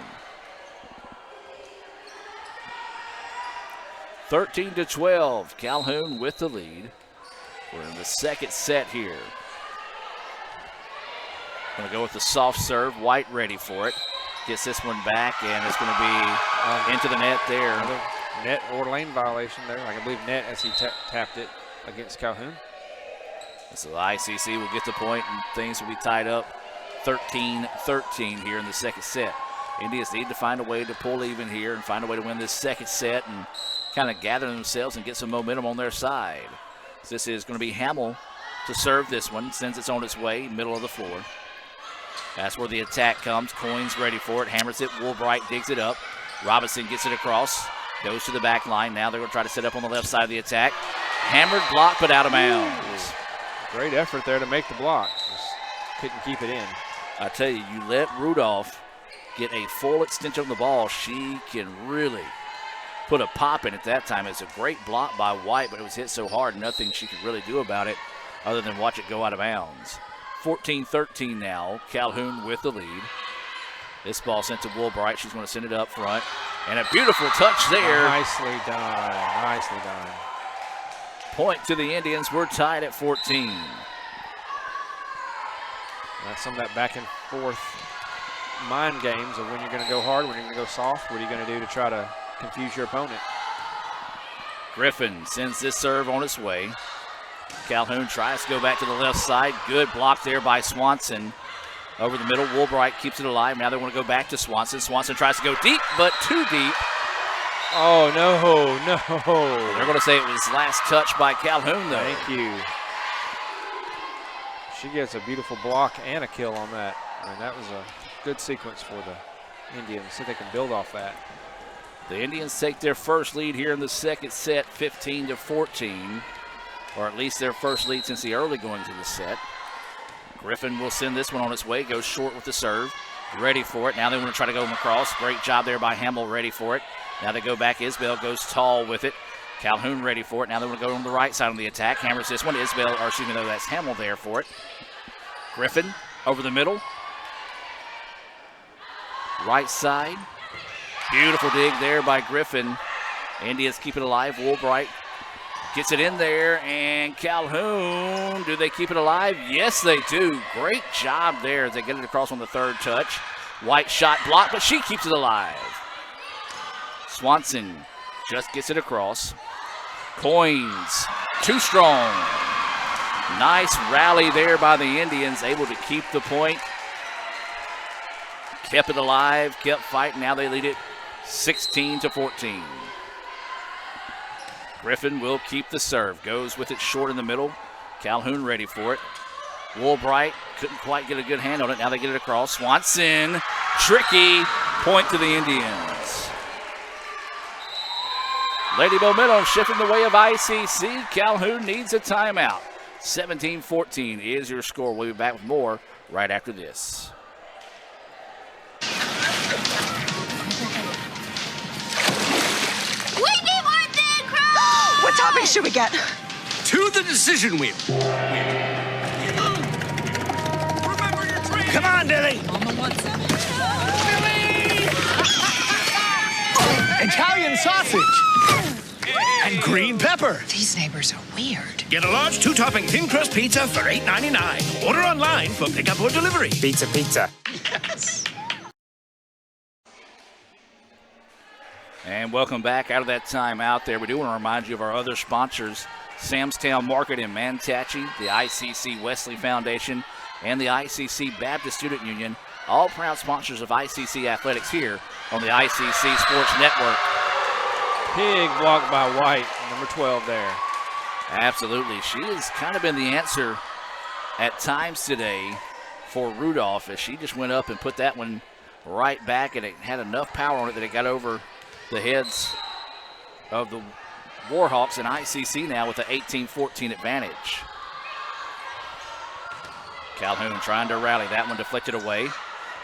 13-12, Calhoun with the lead. We're in the second set here. Going to go with the soft serve. White ready for it. Gets this one back, and it's going to be into the net there. Another net or lane violation there. I believe net as he tapped it against Calhoun. So the ICC will get the point, and things will be tied up 13-13 here in the second set. Indians need to find a way to pull even here and find a way to win this second set and kind of gather themselves and get some momentum on their side. So this is going to be Hamill to serve this one, sends it on its way, middle of the floor. That's where the attack comes. Coins ready for it, hammers it. Woolbright digs it up. Robinson gets it across, goes to the back line. Now they're going to try to set up on the left side of the attack. Hammered, block, but out of bounds. Great effort there to make the block. Just couldn't keep it in. I tell you, you let Rudolph get a full extension of the ball, she can really put a pop in at that time. It's a great block by White, but it was hit so hard, nothing she could really do about it other than watch it go out of bounds. 14-13 now, Calhoun with the lead. This ball sent to Woolbright. She's going to send it up front. And a beautiful touch there. Nicely done, nicely done. Point to the Indians. We're tied at 14. That's some of that back and forth mind games of when you're going to go hard, when you're going to go soft. What are you going to do to try to confuse your opponent? Griffin sends this serve on its way. Calhoun tries to go back to the left side. Good block there by Swanson. Over the middle, Woolbright keeps it alive. Now they want to go back to Swanson. Swanson tries to go deep, but too deep. Oh, no. They're going to say it was last touch by Calhoun, though. Thank you. She gets a beautiful block and a kill on that. And that was a good sequence for the Indians. See if they can build off that. The Indians take their first lead here in the second set, 15-14. Or at least their first lead since the early going to the set. Griffin will send this one on its way, goes short with the serve. Ready for it. Now they want to try to go across. Great job there by Hamill, ready for it. Now they go back. Isbell goes tall with it. Calhoun ready for it. Now they want to go on the right side on the attack. Hammers this one. That's Hamill there for it. Griffin over the middle. Right side. Beautiful dig there by Griffin. Indians keep it alive. Woolbright gets it in there, and Calhoun, do they keep it alive? Yes, they do. Great job there as they get it across on the third touch. White shot blocked, but she keeps it alive. Swanson just gets it across. Coins, too strong. Nice rally there by the Indians, able to keep the point. Kept it alive, kept fighting. Now they lead it 16-14. Griffin will keep the serve. Goes with it short in the middle. Calhoun ready for it. Woolbright couldn't quite get a good hand on it. Now they get it across. Swanson, tricky. Point to the Indians. Lady momentum shifting the way of ICC. Calhoun needs a timeout. 17-14 is your score. We'll be back with more right after this. What topping should we get? To the decision wheel. Remember your dream. Come on, Dilly. Italian sausage. And green pepper. These neighbors are weird. Get a large two-topping thin crust pizza for $8.99. Order online for pickup or delivery. Pizza. Yes. And welcome back out of that timeout there. We do want to remind you of our other sponsors, Samstown Market in Manatee, the ICC Wesley Foundation, and the ICC Baptist Student Union, all proud sponsors of ICC Athletics here on the ICC Sports Network. Big block by White, number 12 there. Absolutely. She has kind of been the answer at times today for Rudolph as she just went up and put that one right back, and it had enough power on it that it got over the heads of the Warhawks and ICC now with an 18-14 advantage. Calhoun trying to rally. That one deflected away.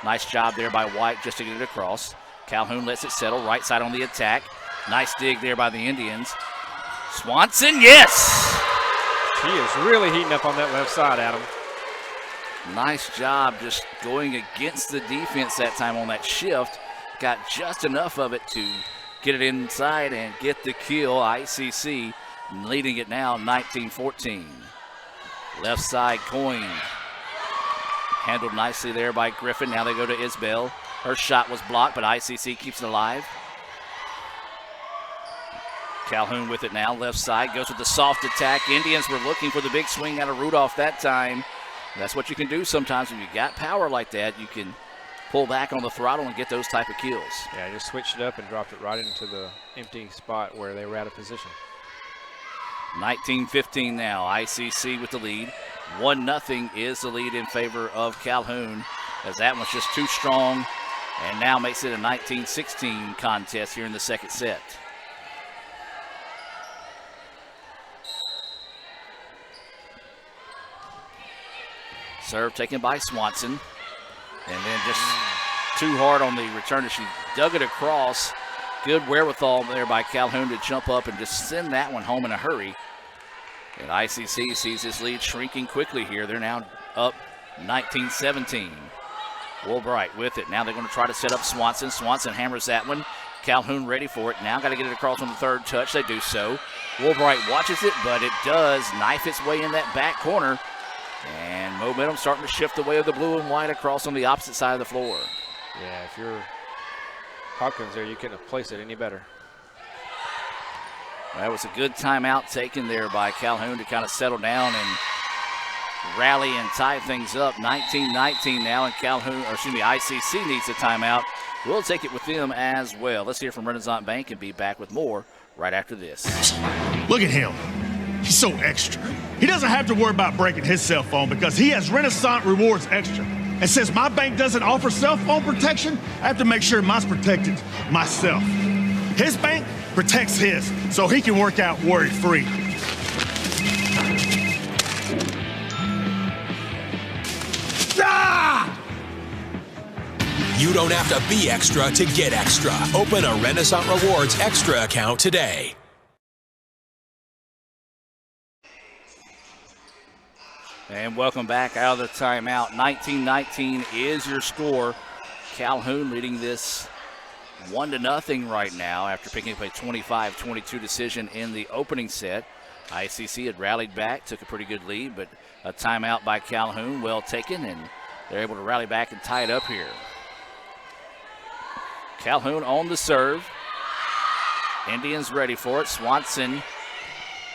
Nice job there by White just to get it across. Calhoun lets it settle. Right side on the attack. Nice dig there by the Indians. Swanson, yes! She is really heating up on that left side, Adam. Nice job just going against the defense that time on that shift. Got just enough of it to get it inside and get the kill. ICC leading it now 19-14. Left side Coin. Handled nicely there by Griffin. Now they go to Isbell. Her shot was blocked, but ICC keeps it alive. Calhoun with it now, left side, goes with the soft attack. Indians were looking for the big swing out of Rudolph that time. That's what you can do sometimes when you got power like that. You can pull back on the throttle and get those type of kills. Yeah, just switched it up and dropped it right into the empty spot where they were out of position. 19-15 now, ICC with the lead. 1-0 is the lead in favor of Calhoun, as that one's just too strong and now makes it a 19-16 contest here in the second set. Serve taken by Swanson. And then just too hard on the return as she dug it across. Good wherewithal there by Calhoun to jump up and just send that one home in a hurry. And ICC sees this lead shrinking quickly here. They're now up 19-17. Woolbright with it. Now they're going to try to set up Swanson. Swanson hammers that one. Calhoun ready for it. Now got to get it across on the third touch. They do so. Woolbright watches it, but it does knife its way in that back corner. And momentum starting to shift the way of the blue and white across on the opposite side of the floor. Yeah, if you're Hawkins there, you couldn't have placed it any better. That was a good timeout taken there by Calhoun to kind of settle down and rally and tie things up. 19-19 now, and ICC needs a timeout. We'll take it with them as well. Let's hear from Renaissance Bank and be back with more right after this. Look at him. He's so extra. He doesn't have to worry about breaking his cell phone because he has Renaissance Rewards Extra. And since my bank doesn't offer cell phone protection, I have to make sure mine's protected myself. His bank protects his, so he can work out worry-free. Ah! You don't have to be extra to get extra. Open a Renaissance Rewards Extra account today. And welcome back out of the timeout. 19-19 is your score. Calhoun leading this 1-0 right now after picking up a 25-22 decision in the opening set. ICC had rallied back, took a pretty good lead, but a timeout by Calhoun, well taken, and they're able to rally back and tie it up here. Calhoun on the serve. Indians ready for it. Swanson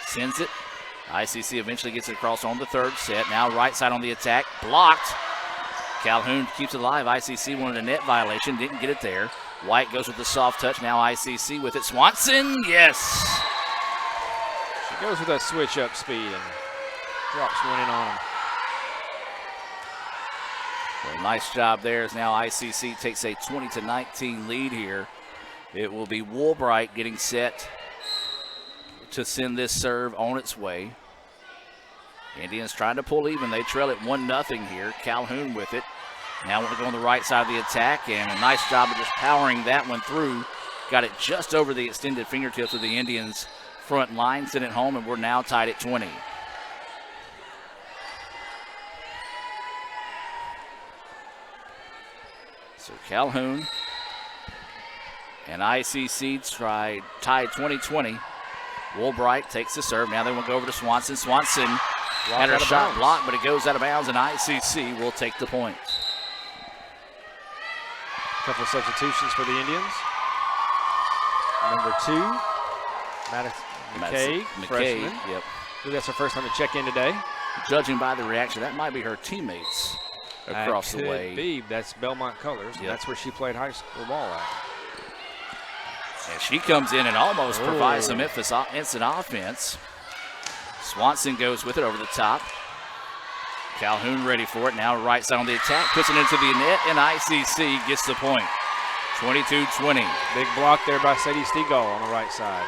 sends it. ICC eventually gets it across on the third set. Now right side on the attack. Blocked. Calhoun keeps it alive. ICC wanted a net violation. Didn't get it there. White goes with the soft touch. Now ICC with it. Swanson, yes. She goes with that switch up speed and drops one in on him. Well, nice job there as now ICC takes a 20-19 lead here. It will be Woolbright getting set to send this serve on its way. Indians trying to pull even. They trail it 1-0 here. Calhoun with it. Now want to go on the right side of the attack, and a nice job of just powering that one through. Got it just over the extended fingertips of the Indians' front line, sent it home, and we're now tied at 20. So Calhoun and ICC tied 20-20. Woolbright takes the serve. Now they want to go over to Swanson. Swanson had her shot blocked, but it goes out of bounds, and ICC will take the point. A couple of substitutions for the Indians. Number 2, McKay, freshman. Yep. I think that's her first time to check in today. Judging by the reaction, that might be her teammates across the way. Could be. That's Belmont colors. Yep. That's where she played high school ball at. And she comes in and almost provides some instant offense. Swanson goes with it over the top. Calhoun ready for it. Now right side on the attack. Puts it into the net, and ICC gets the point. 22-20. Big block there by Sadie Stegall on the right side.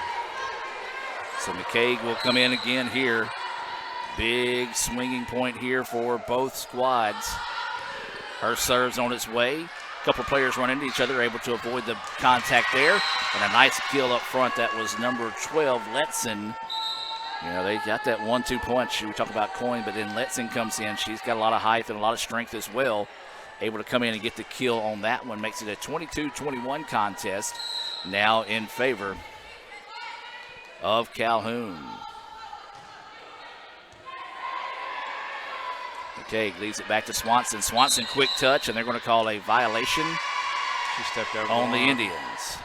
So McKay will come in again here. Big swinging point here for both squads. Her serve's on its way. A couple players run into each other, able to avoid the contact there. And a nice kill up front. That was number 12, Letson. You know, they got that 1-2 punch. We talk about Coyne, but then Letson comes in. She's got a lot of height and a lot of strength as well. Able to come in and get the kill on that one. Makes it a 22-21 contest. Now in favor of Calhoun. McKay leaves it back to Swanson. Swanson, quick touch, and they're going to call a violation She stepped over on the Indians.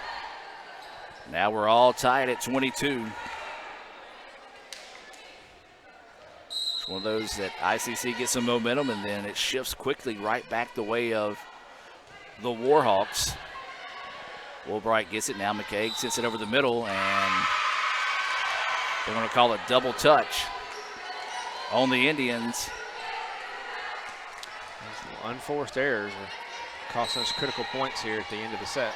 Now we're all tied at 22. It's one of those that ICC gets some momentum, and then it shifts quickly right back the way of the Warhawks. Woolbright gets it now. McKay sends it over the middle, and they're going to call a double touch on the Indians. Those unforced errors are costing us critical points here at the end of the set.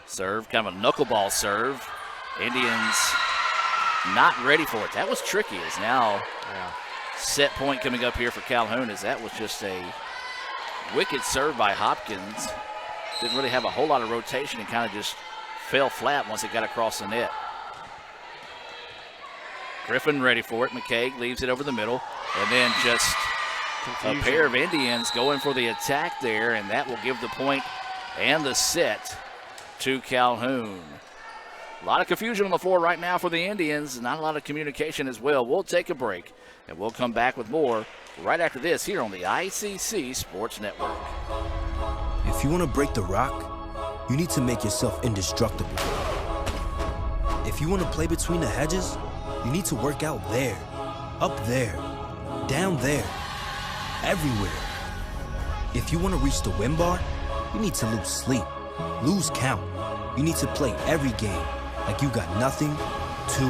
Serve, kind of a knuckleball serve. Indians not ready for it. That was tricky. As now set point coming up here for Calhoun, as that was just a wicked serve by Hopkins. Didn't really have a whole lot of rotation and kind of just fell flat once it got across the net. Griffin ready for it. McKay leaves it over the middle, and then just a pair of Indians going for the attack there, and that will give the point and the set to Calhoun. A lot of confusion on the floor right now for the Indians, not a lot of communication as well. We'll take a break, and we'll come back with more right after this here on the ICC Sports Network. If you want to break the rock, you need to make yourself indestructible. If you want to play between the hedges, you need to work out there, up there, down there, everywhere. If you want to reach the win bar, you need to lose sleep, lose count. You need to play every game like you got nothing to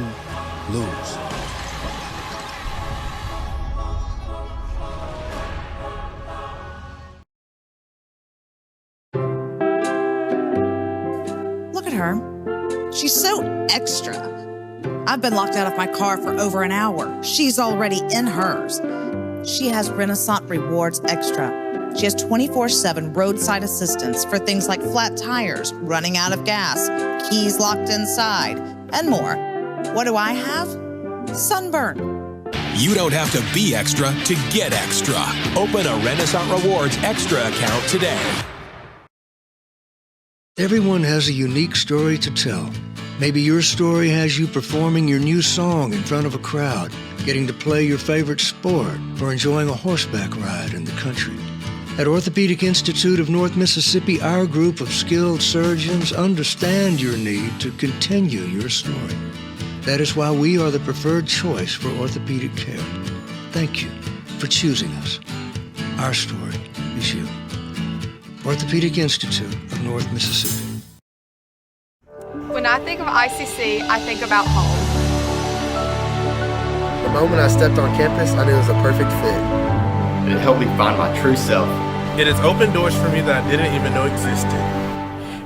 lose. Look at her. She's so extra. I've been locked out of my car for over an hour. She's already in hers. She has Renaissance Rewards Extra. She has 24/7 roadside assistance for things like flat tires, running out of gas, keys locked inside, and more. What do I have? Sunburn. You don't have to be extra to get extra. Open a Renaissance Rewards Extra account today. Everyone has a unique story to tell. Maybe your story has you performing your new song in front of a crowd, getting to play your favorite sport, or enjoying a horseback ride in the country. At Orthopedic Institute of North Mississippi, our group of skilled surgeons understand your need to continue your story. That is why we are the preferred choice for orthopedic care. Thank you for choosing us. Our story is you. Orthopedic Institute of North Mississippi. When I think of ICC, I think about home. The moment I stepped on campus, I knew it was a perfect fit. It helped me find my true self. It has opened doors for me that I didn't even know existed.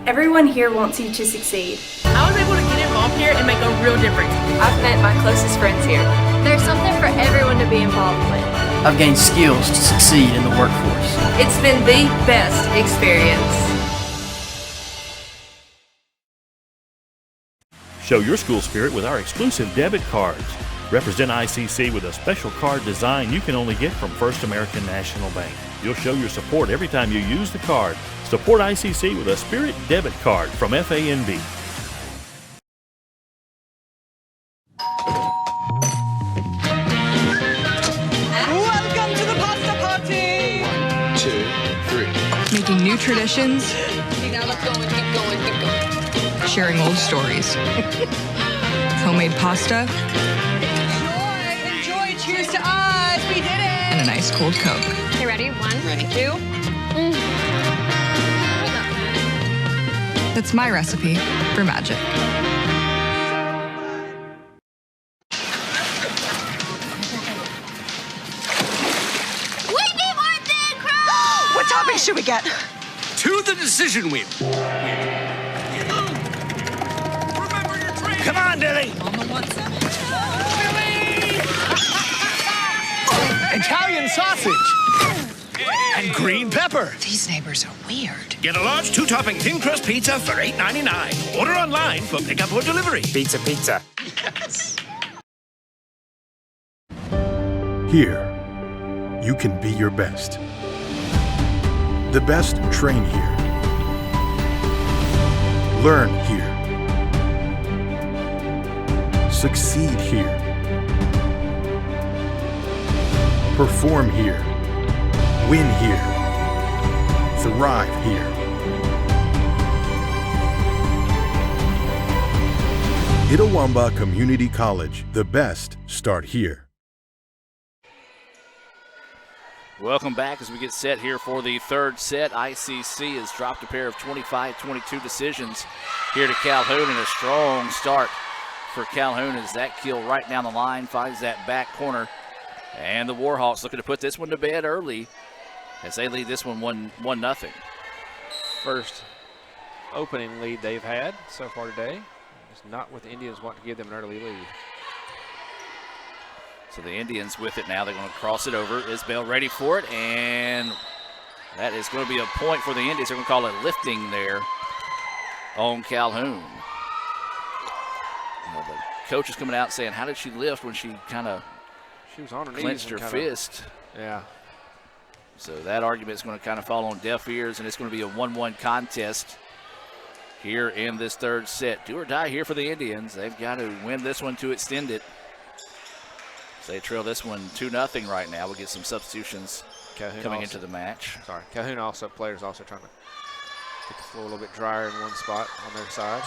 Everyone here wants you to succeed. I was able to get involved here and make a real difference. I've met my closest friends here. There's something for everyone to be involved with. I've gained skills to succeed in the workforce. It's been the best experience. Show your school spirit with our exclusive debit cards. Represent ICC with a special card design you can only get from First American National Bank. You'll show your support every time you use the card. Support ICC with a Spirit debit card from FANB. Welcome to the pasta party! 1, 2, 3. Making new traditions, Now let's go and keep going, keep going. sharing old stories. Homemade pasta Enjoy, cheers to us! We did it! and a nice cold Coke. Okay, ready? 1, 2. That's my recipe for magic. What toppings should we get? To the decision wheel. Come on, Dilly. Italian sausage. And green pepper. These neighbors are weird. Get a large 2-topping thin crust pizza for $8.99. Order online for pickup or delivery. Pizza, pizza. Here, you can be your best. The best train here. Learn here. Succeed here. Perform here. Win here. Thrive here. Itawamba Community College. The best start here. Welcome back as we get set here for the third set. ICC has dropped a pair of 25-22 decisions here to Calhoun, and a strong start for Calhoun as that kill right down the line finds that back corner. And the Warhawks looking to put this one to bed early as they lead this one 1-0. First opening lead they've had so far today. It's not what the Indians want to give them an early lead. So the Indians with it now. They're going to cross it over. Isbell ready for it, and that is going to be a point for the Indians. They're going to call it lifting there on Calhoun. Well, the coach is coming out saying, how did she lift when she kind of was on her clenched her fist? Yeah. So that argument is going to kind of fall on deaf ears, and it's going to be a 1-1 contest here in this third set. Do or die here for the Indians. They've got to win this one to extend it. So they trail this one 2-0 right now. We'll get some substitutions coming into the match. Sorry, Calhoun players also trying to get the floor a little bit drier in one spot on their side.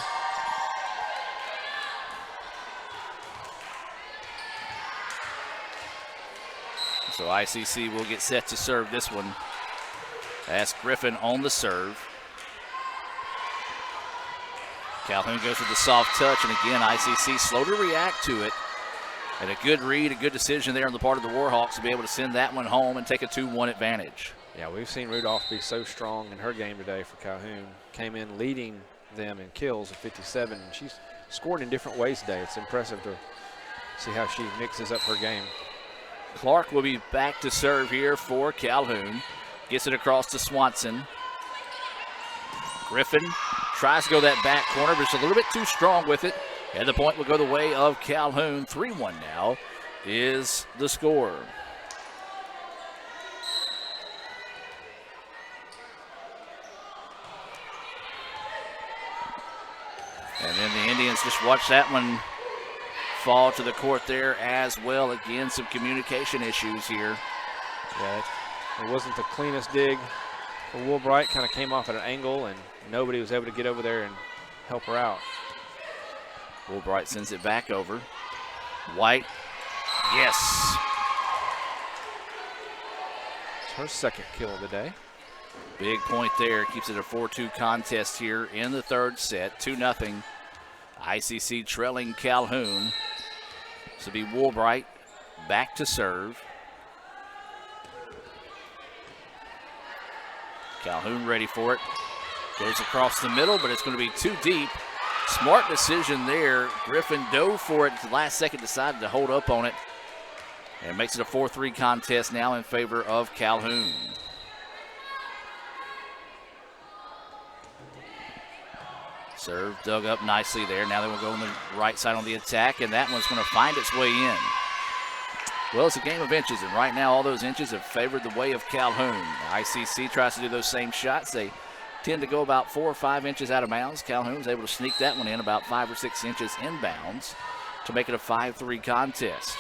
So ICC will get set to serve this one. That's Griffin on the serve. Calhoun goes with the soft touch, and again, ICC slow to react to it. And a good read, a good decision there on the part of the Warhawks to be able to send that one home and take a 2-1 advantage. Yeah, we've seen Rudolph be so strong in her game today for Calhoun. Came in leading them in kills at 57, and she's scored in different ways today. It's impressive to see how she mixes up her game. Clark will be back to serve here for Calhoun. Gets it across to Swanson. Griffin tries to go that back corner, but it's a little bit too strong with it. And the point will go the way of Calhoun. 3-1 now is the score. And then the Indians just watch that one fall to the court there as well. Again, some communication issues here. Yeah, it wasn't the cleanest dig for Woolbright. Kind of came off at an angle, and nobody was able to get over there and help her out. Woolbright sends it back over. White, yes. It's her second kill of the day. Big point there. Keeps it a 4-2 contest here in the third set. 2-0. ICC trailing Calhoun. This will be Woolbright back to serve. Calhoun ready for it. Goes across the middle, but it's going to be too deep. Smart decision there. Griffin dove for it at the last second, decided to hold up on it. And makes it a 4-3 contest now in favor of Calhoun. Serve dug up nicely there. Now they will go on the right side on the attack, and that one's going to find its way in. Well, it's a game of inches, and right now all those inches have favored the way of Calhoun. ICC tries to do those same shots. They tend to go about 4 or 5 inches out of bounds. Calhoun's able to sneak that one in about 5 or 6 inches inbounds to make it a 5-3 contest.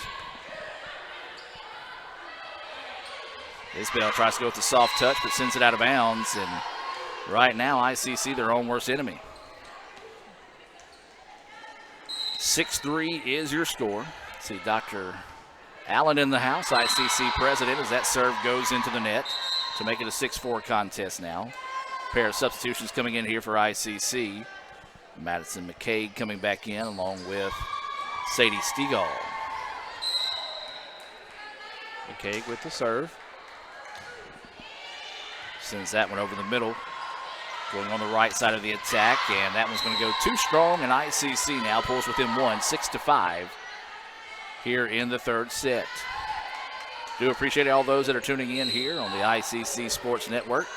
Isbell tries to go with the soft touch, but sends it out of bounds, and right now ICC their own worst enemy. 6-3 is your score. See Dr. Allen in the house, ICC president, as that serve goes into the net to make it a 6-4 contest now. Pair of substitutions coming in here for ICC. Madison McCaig coming back in along with Sadie Stegall. McCaig with the serve. Sends that one over the middle. Going on the right side of the attack, and that one's going to go too strong, and ICC now pulls within 6-5 here in the third set. Do appreciate all those that are tuning in here on the ICC Sports Network.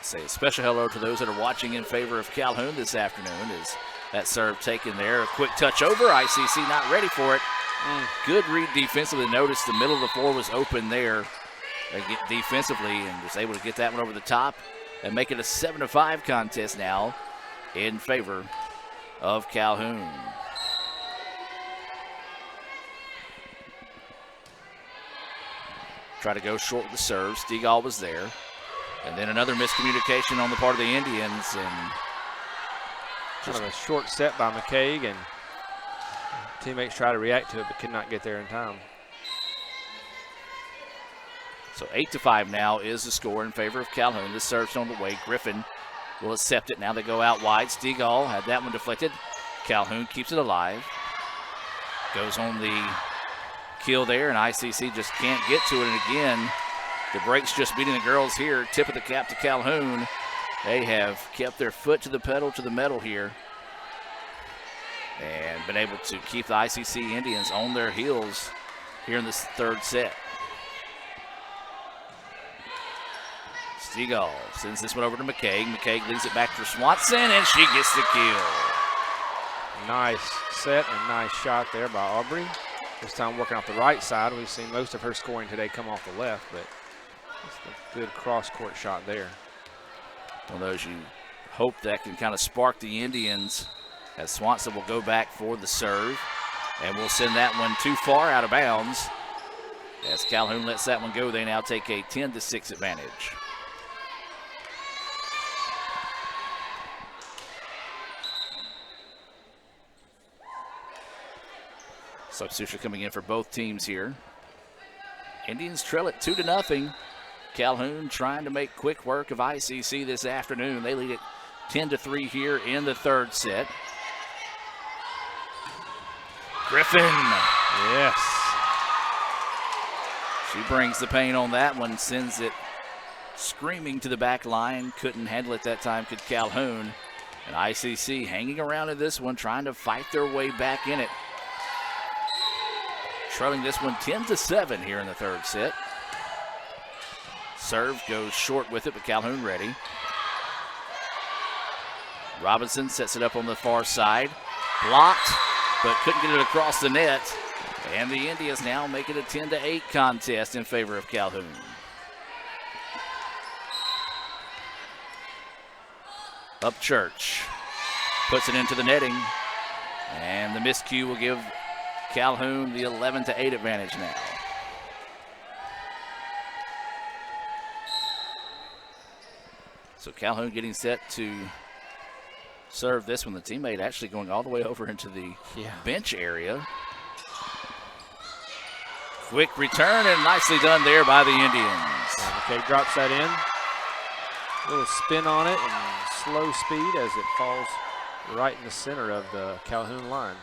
Say a special hello to those that are watching in favor of Calhoun this afternoon. Is that serve taken there? A quick touch over. ICC not ready for it. Good read defensively. Notice the middle of the floor was open there. They get defensively and was able to get that one over the top and make it a 7-5 contest now in favor of Calhoun. Try to go short with the serve. Stegall was there. And then another miscommunication on the part of the Indians. And kind of a short set by McCaig, and teammates try to react to it but could not get there in time. So 8-5 now is the score in favor of Calhoun. This serve's on the way. Griffin will accept it. Now they go out wide. Stegall had that one deflected. Calhoun keeps it alive. Goes on the kill there, and ICC just can't get to it. And again, the break's just beating the girls here. Tip of the cap to Calhoun. They have kept their foot to the pedal to the metal here and been able to keep the ICC Indians on their heels here in this third set. Stegall sends this one over to McCaig. McCaig leaves it back for Swanson, and she gets the kill. Nice set and nice shot there by Aubrey. This time working off the right side. We've seen most of her scoring today come off the left, but it's a good cross-court shot there. One of those you hope that can kind of spark the Indians, as Swanson will go back for the serve, and we'll send that one too far out of bounds. As Calhoun lets that one go, they now take a 10-6 advantage. Substitution coming in for both teams here. Indians trail it 2-0. Calhoun trying to make quick work of ICC this afternoon. They lead it 10-3 here in the third set. Griffin. Yes. She brings the pain on that one, sends it screaming to the back line. Couldn't handle it that time, could Calhoun. And ICC hanging around in this one, trying to fight their way back in it. Trailing this one 10-7 here in the third set. Serve goes short with it, but Calhoun ready. Robinson sets it up on the far side. Blocked, but couldn't get it across the net. And the Indians now make it a 10-8 contest in favor of Calhoun. Upchurch puts it into the netting. And the miscue will give Calhoun the 11-8 advantage now. So Calhoun getting set to serve this one. The teammate actually going all the way over into the bench area. Quick return and nicely done there by the Indians. Okay, drops that in. A little spin on it and slow speed as it falls right in the center of the Calhoun line.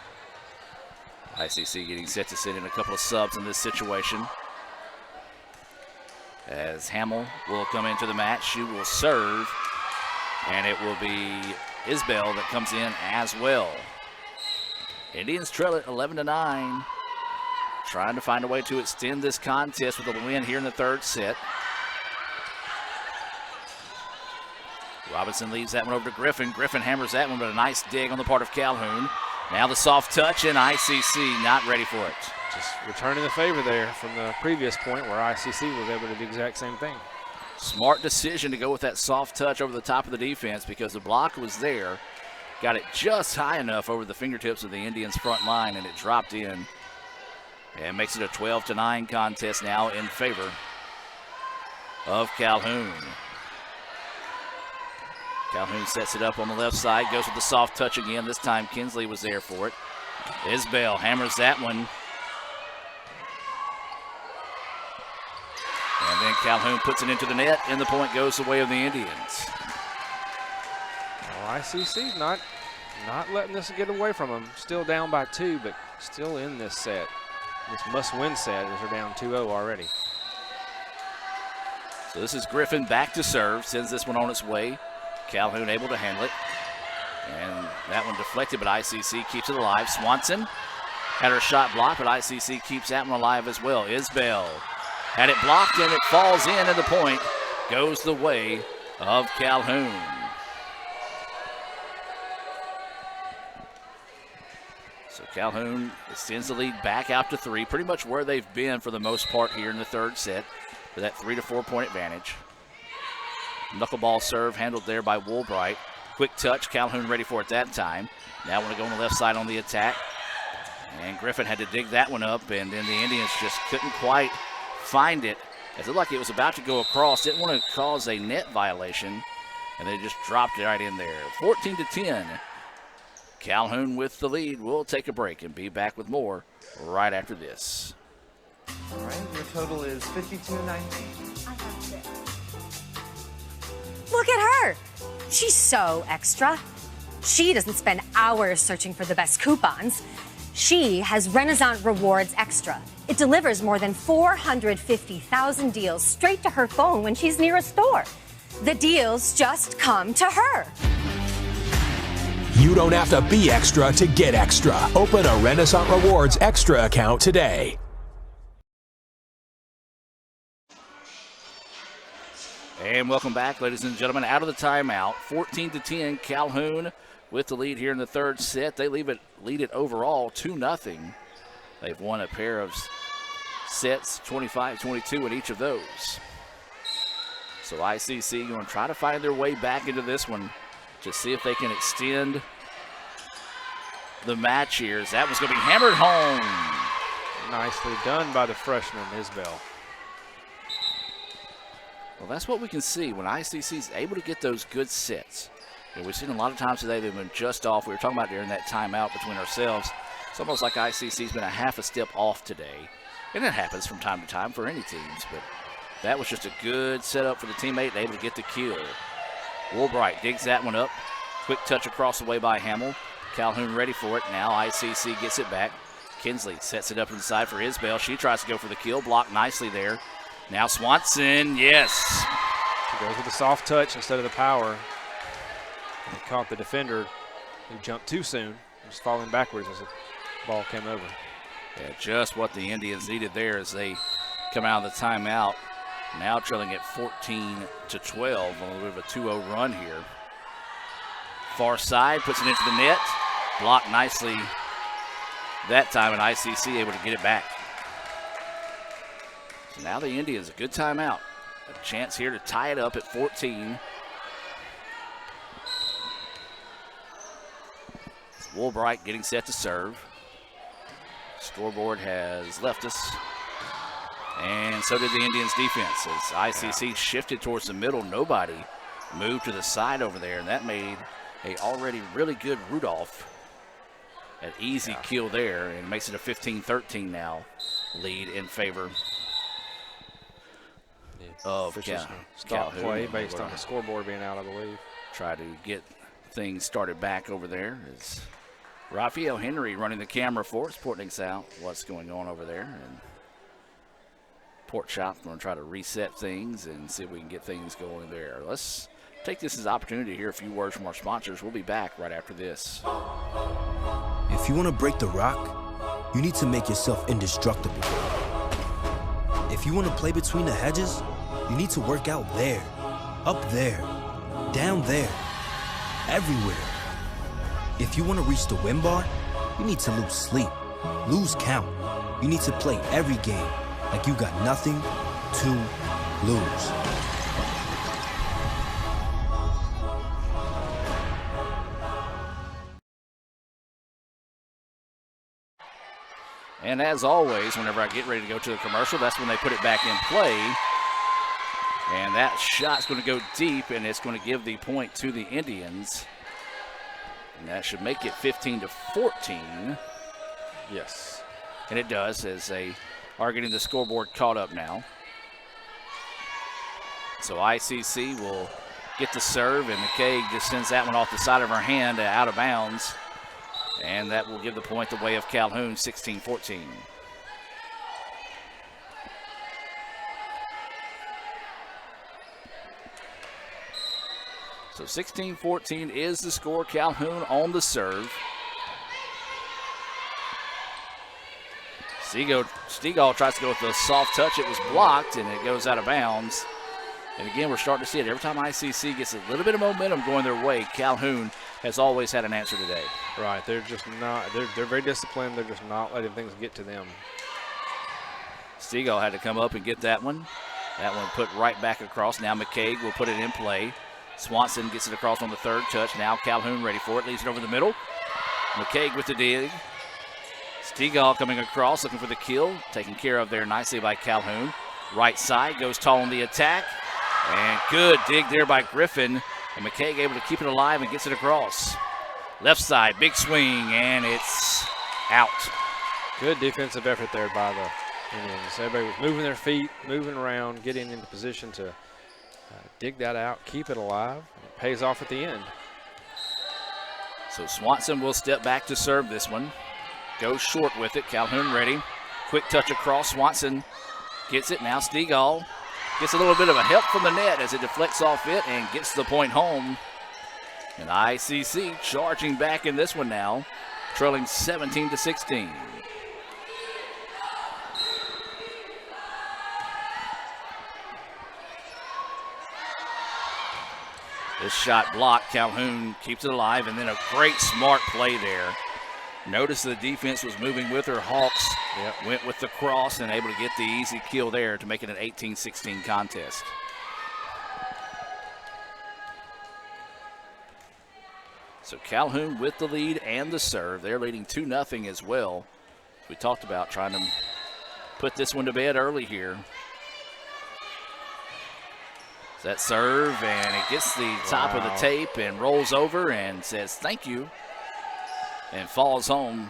ICC getting set to send in a couple of subs in this situation. As Hamill will come into the match, she will serve, and it will be Isbell that comes in as well. Indians trail it 11-9, trying to find a way to extend this contest with a win here in the third set. Robinson leaves that one over to Griffin. Griffin hammers that one, but a nice dig on the part of Calhoun. Now the soft touch, and ICC not ready for it. Just returning the favor there from the previous point where ICC was able to do the exact same thing. Smart decision to go with that soft touch over the top of the defense because the block was there. Got it just high enough over the fingertips of the Indians' front line, and it dropped in. And makes it a 12-9 contest now in favor of Calhoun. Calhoun sets it up on the left side, goes with the soft touch again. This time Kinsley was there for it. Isbell hammers that one. And then Calhoun puts it into the net, and the point goes the way of the Indians. Well, ICC not letting this get away from them. Still down by 2, but still in this set. This must-win set as they're down 2-0 already. So this is Griffin back to serve, sends this one on its way. Calhoun able to handle it. And that one deflected, but ICC keeps it alive. Swanson had her shot blocked, but ICC keeps that one alive as well. Isbell had it blocked, and it falls in, and the point goes the way of Calhoun. So Calhoun extends the lead back out to 3, pretty much where they've been for the most part here in the third set, with that 3 to 4 point advantage. Knuckleball serve handled there by Woolbright. Quick touch, Calhoun ready for it that time. Now want to go on the left side on the attack. And Griffin had to dig that one up, and then the Indians just couldn't quite find it It looked like it was about to go across. Didn't want to cause a net violation, and they just dropped it right in there. 14-10. Calhoun with the lead. We'll take a break and be back with more right after this. All right, your total is 52.19. Look at her. She's so extra. She doesn't spend hours searching for the best coupons. She has Renaissance Rewards Extra. It delivers more than 450,000 deals straight to her phone when she's near a store. The deals just come to her. You don't have to be extra to get extra. Open a Renaissance Rewards Extra account today. And welcome back, ladies and gentlemen, out of the timeout. 14-10, Calhoun with the lead here in the third set. They lead it overall 2-0. They've won a pair of sets, 25-22 in each of those. So ICC going to try to find their way back into this one to see if they can extend the match here. As that was going to be hammered home. Nicely done by the freshman, Isbell. Well, that's what we can see when ICC is able to get those good sets. And we've seen a lot of times today they've been just off. We were talking about during that timeout between ourselves. It's almost like ICC's been a half a step off today. And it happens from time to time for any teams, but that was just a good setup for the teammate, able to get the kill. Woolbright digs that one up. Quick touch across the way by Hamill. Calhoun ready for it. Now ICC gets it back. Kinsley sets it up inside for Isbell. She tries to go for the kill. Blocked nicely there. Now Swanson, yes. She goes with the soft touch instead of the power. And caught the defender who jumped too soon. Was falling backwards as the ball came over. Yeah, just what the Indians needed there as they come out of the timeout. Now trailing at 14-12 on a little bit of a 2-0 run here. Far side, puts it into the net. Blocked nicely that time, and ICC able to get it back. So now the Indians, a good timeout. A chance here to tie it up at 14. Woolbright getting set to serve. Scoreboard has left us. And so did the Indians defense as ICC shifted towards the middle. Nobody moved to the side over there, and that made a already really good Rudolph an easy kill there, and makes it a 15-13 now lead in favor of Calhoun. Play based on the scoreboard being out, I believe. Try to get things started back over there. It's Raphael Henry running the camera for us, reporting out what's going on over there. And Port Shop's going to try to reset things and see if we can get things going there. Let's take this as an opportunity to hear a few words from our sponsors. We'll be back right after this. If you want to break the rock, you need to make yourself indestructible. If you want to play between the hedges, you need to work out there, up there, down there, everywhere. If you want to reach the win bar, you need to lose sleep, lose count. You need to play every game like you got nothing to lose. And as always, whenever I get ready to go to the commercial, that's when they put it back in play. And that shot's going to go deep, and it's going to give the point to the Indians. And that should make it 15-14. Yes. And it does, as they are getting the scoreboard caught up now. So ICC will get the serve, and McKay just sends that one off the side of her hand out of bounds. And that will give the point the way of Calhoun, 16-14. So 16-14 is the score. Calhoun on the serve. Stegall tries to go with the soft touch. It was blocked, and it goes out of bounds. And again, we're starting to see it. Every time ICC gets a little bit of momentum going their way, Calhoun has always had an answer today. Right, they're just not, they're very disciplined. They're just not letting things get to them. Stegall had to come up and get that one. That one put right back across. Now McCaig will put it in play. Swanson gets it across on the third touch. Now Calhoun ready for it. Leaves it over the middle. McCaig with the dig. Stegall coming across, looking for the kill. Taken care of there nicely by Calhoun. Right side, goes tall on the attack. And good dig there by Griffin. And McKay able to keep it alive and gets it across. Left side, big swing, and it's out. Good defensive effort there by the Indians. Everybody was moving their feet, moving around, getting into position to dig that out, keep it alive. It pays off at the end. So Swanson will step back to serve this one. Goes short with it. Calhoun ready. Quick touch across. Swanson gets it. Now Stegall gets a little bit of a help from the net as it deflects off it and gets the point home. And ICC charging back in this one now, trailing 17-16. This shot blocked. Calhoun keeps it alive, and then a great smart play there. Notice the defense was moving with her. Hawks went with the cross and able to get the easy kill there to make it an 18-16 contest. So Calhoun with the lead and the serve. They're leading 2-0 as well. We talked about trying to put this one to bed early here. That serve, and it gets the top of the tape and rolls over and says thank you and falls home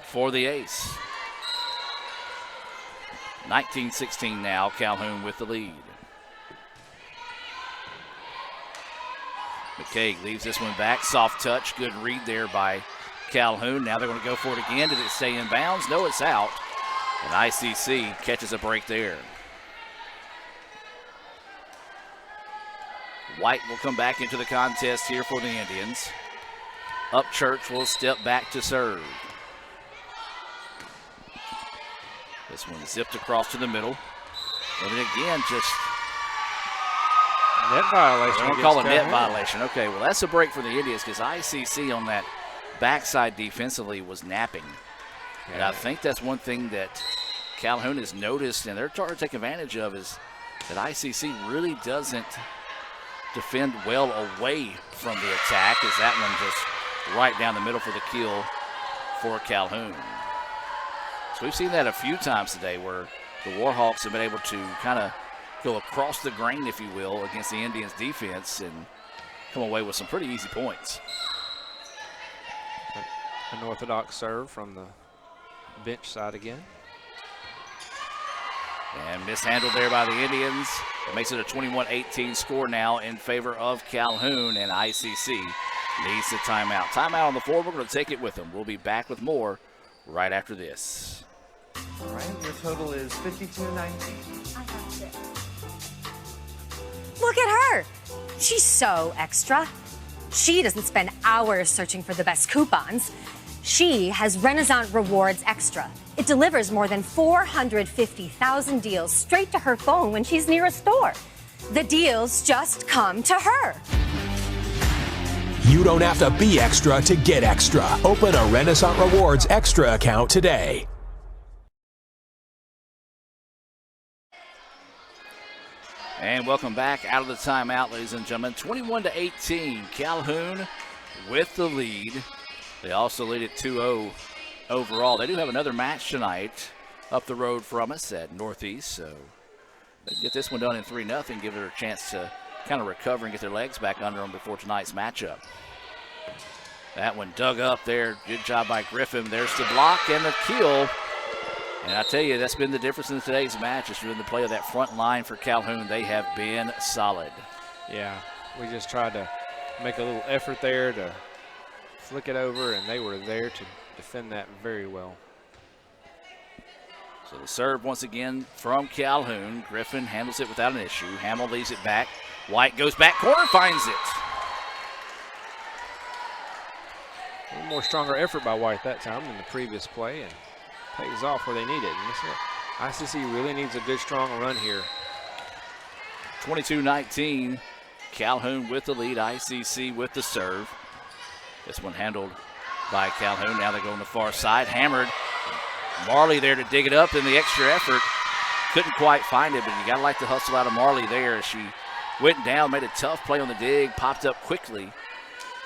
for the ace. 19-16 now, Calhoun with the lead. McKay leaves this one back, soft touch, good read there by Calhoun. Now they're going to go for it again. Did it stay in bounds? No, it's out. And ICC catches a break there. White will come back into the contest here for the Indians. Upchurch will step back to serve. This one zipped across to the middle. And again, just net violation. I don't call it net violation. Okay, well, that's a break for the Indians because ICC on that backside defensively was napping. Yeah. And I think that's one thing that Calhoun has noticed and they're trying to take advantage of is that ICC really doesn't defend well away from the attack, as that one just right down the middle for the kill for Calhoun. So we've seen that a few times today where the Warhawks have been able to kind of go across the grain, if you will, against the Indians defense and come away with some pretty easy points. An orthodox serve from the bench side again. And mishandled there by the Indians. It makes it a 21-18 score now in favor of Calhoun, and ICC needs the timeout. Timeout on the floor. We're going to take it with them. We'll be back with more right after this. All right, your total is 52-19. Look at her. She's so extra. She doesn't spend hours searching for the best coupons. She has Renaissance Rewards Extra. It delivers more than 450,000 deals straight to her phone when she's near a store. The deals just come to her. You don't have to be extra to get extra. Open a Renaissance Rewards Extra account today. And welcome back out of the timeout, ladies and gentlemen. 21-18, Calhoun with the lead. They also lead at 2-0 overall. They do have another match tonight up the road from us at Northeast, so they can get this one done in 3-0, give it a chance to kind of recover and get their legs back under them before tonight's matchup. That one dug up there. Good job by Griffin. There's the block and the kill. And I tell you, that's been the difference in today's match. It's been the play of that front line for Calhoun. They have been solid. Yeah, we just tried to make a little effort there to flick it over, and they were there to defend that very well. So the serve once again from Calhoun. Griffin handles it without an issue. Hamill leaves it back. White goes back corner, finds it. A little more stronger effort by White that time than the previous play, and pays off where they need it. And ICC really needs a good, strong run here. 22-19, Calhoun with the lead, ICC with the serve. This one handled by Calhoun. Now they go on the far side, hammered. Marley there to dig it up in the extra effort. Couldn't quite find it, but you gotta like the hustle out of Marley there as she went down, made a tough play on the dig, popped up quickly,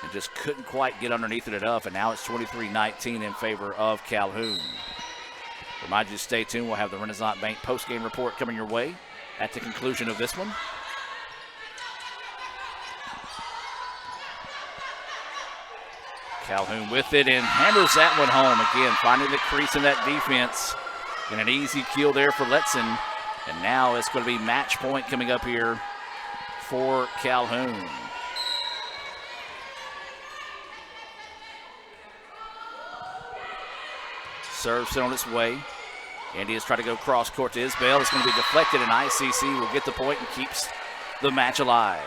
and just couldn't quite get underneath it enough. And now it's 23-19 in favor of Calhoun. Remind you to stay tuned. We'll have the Renaissance Bank postgame report coming your way at the conclusion of this one. Calhoun with it and hammers that one home. Again, finding the crease in that defense. And an easy kill there for Letson. And now it's going to be match point coming up here for Calhoun. Serve sent on its way. Indians try to go cross court to Isbell. It's going to be deflected, and ICC will get the point and keeps the match alive.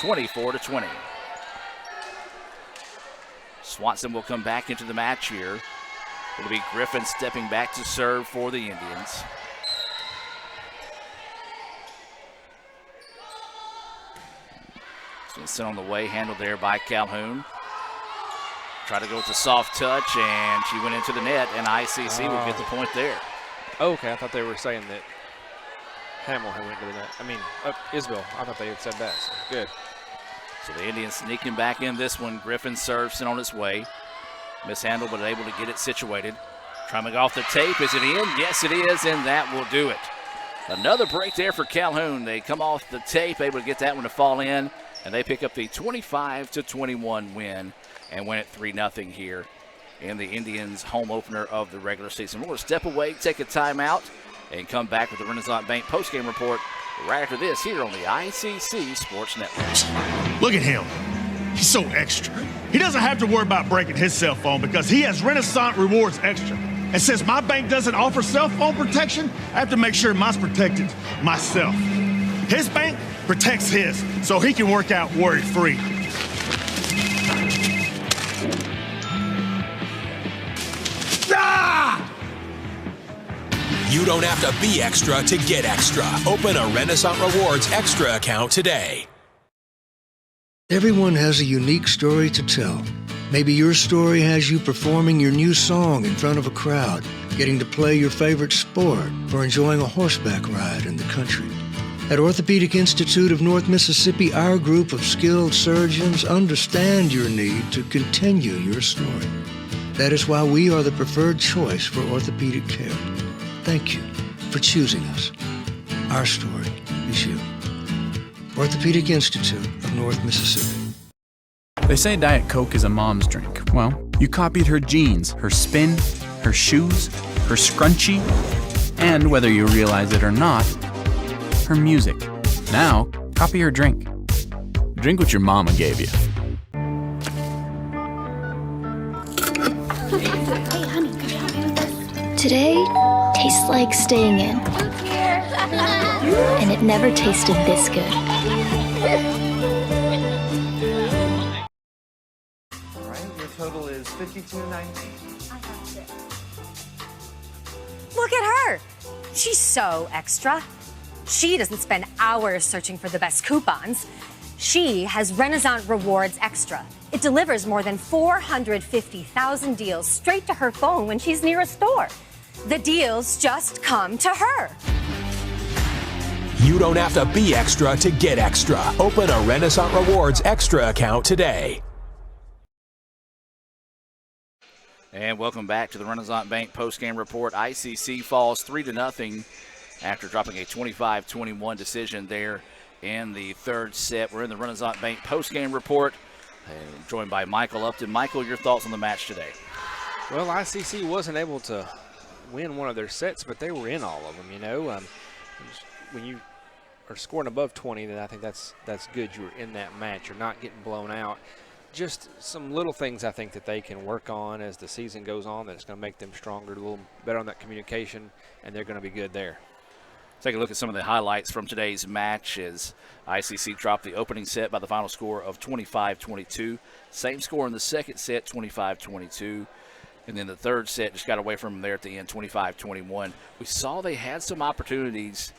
24-20. Swanson will come back into the match here. It'll be Griffin stepping back to serve for the Indians. So sent on the way, handled there by Calhoun. Try to go with the soft touch, and she went into the net, and ICC will get the point there. Okay, I thought they were saying that Hamill had went to the net. I mean, Isbell. I thought they had said that. So good. So the Indians sneaking back in this one. Griffin serves sent on its way. Mishandled, but able to get it situated. Trying to go off the tape. Is it in? Yes, it is, and that will do it. Another break there for Calhoun. They come off the tape, able to get that one to fall in, and they pick up the 25-21 win and win it 3-0 here in the Indians' home opener of the regular season. We're going to step away, take a timeout, and come back with the Renaissance Bank postgame report right after this here on the ICC Sports Network. Look at him. He's so extra. He doesn't have to worry about breaking his cell phone because he has Renaissance Rewards Extra. And since my bank doesn't offer cell phone protection, I have to make sure mine's protected myself. His bank protects his, so he can work out worry-free. Ah! You don't have to be extra to get extra. Open a Renaissance Rewards Extra account today. Everyone has a unique story to tell. Maybe your story has you performing your new song in front of a crowd, getting to play your favorite sport, or enjoying a horseback ride in the country. At Orthopedic Institute of North Mississippi, our group of skilled surgeons understand your need to continue your story. That is why we are the preferred choice for orthopedic care. Thank you for choosing us. Our story is you. Orthopedic Institute of North Mississippi. They say Diet Coke is a mom's drink. Well, you copied her jeans, her spin, her shoes, her scrunchie, and whether you realize it or not, her music. Now, copy her drink. Drink what your mama gave you. Hey, honey, could you help me with this? Today tastes like staying in. And it never tasted this good. All right, your total is 52.19. Look at her. She's so extra. She doesn't spend hours searching for the best coupons. She has Renaissance Rewards Extra. It delivers more than 450,000 deals straight to her phone when she's near a store. The deals just come to her. You don't have to be extra to get extra. Open a Renaissance Rewards Extra account today. And welcome back to the Renaissance Bank postgame report. ICC falls 3-0 after dropping a 25-21 decision there in the third set. We're in the Renaissance Bank postgame report, joined by Michael Upton. Michael, your thoughts on the match today? Well, ICC wasn't able to win one of their sets, but they were in all of them, you know. When you are scoring above 20, then I think that's good. You're in that match. You're not getting blown out. Just some little things I think that they can work on as the season goes on that's going to make them stronger, a little better on that communication, and they're going to be good there. Take a look at some of the highlights from today's match as ICC dropped the opening set by the final score of 25-22. Same score in the second set, 25-22. And then the third set just got away from them there at the end, 25-21. We saw they had some opportunities,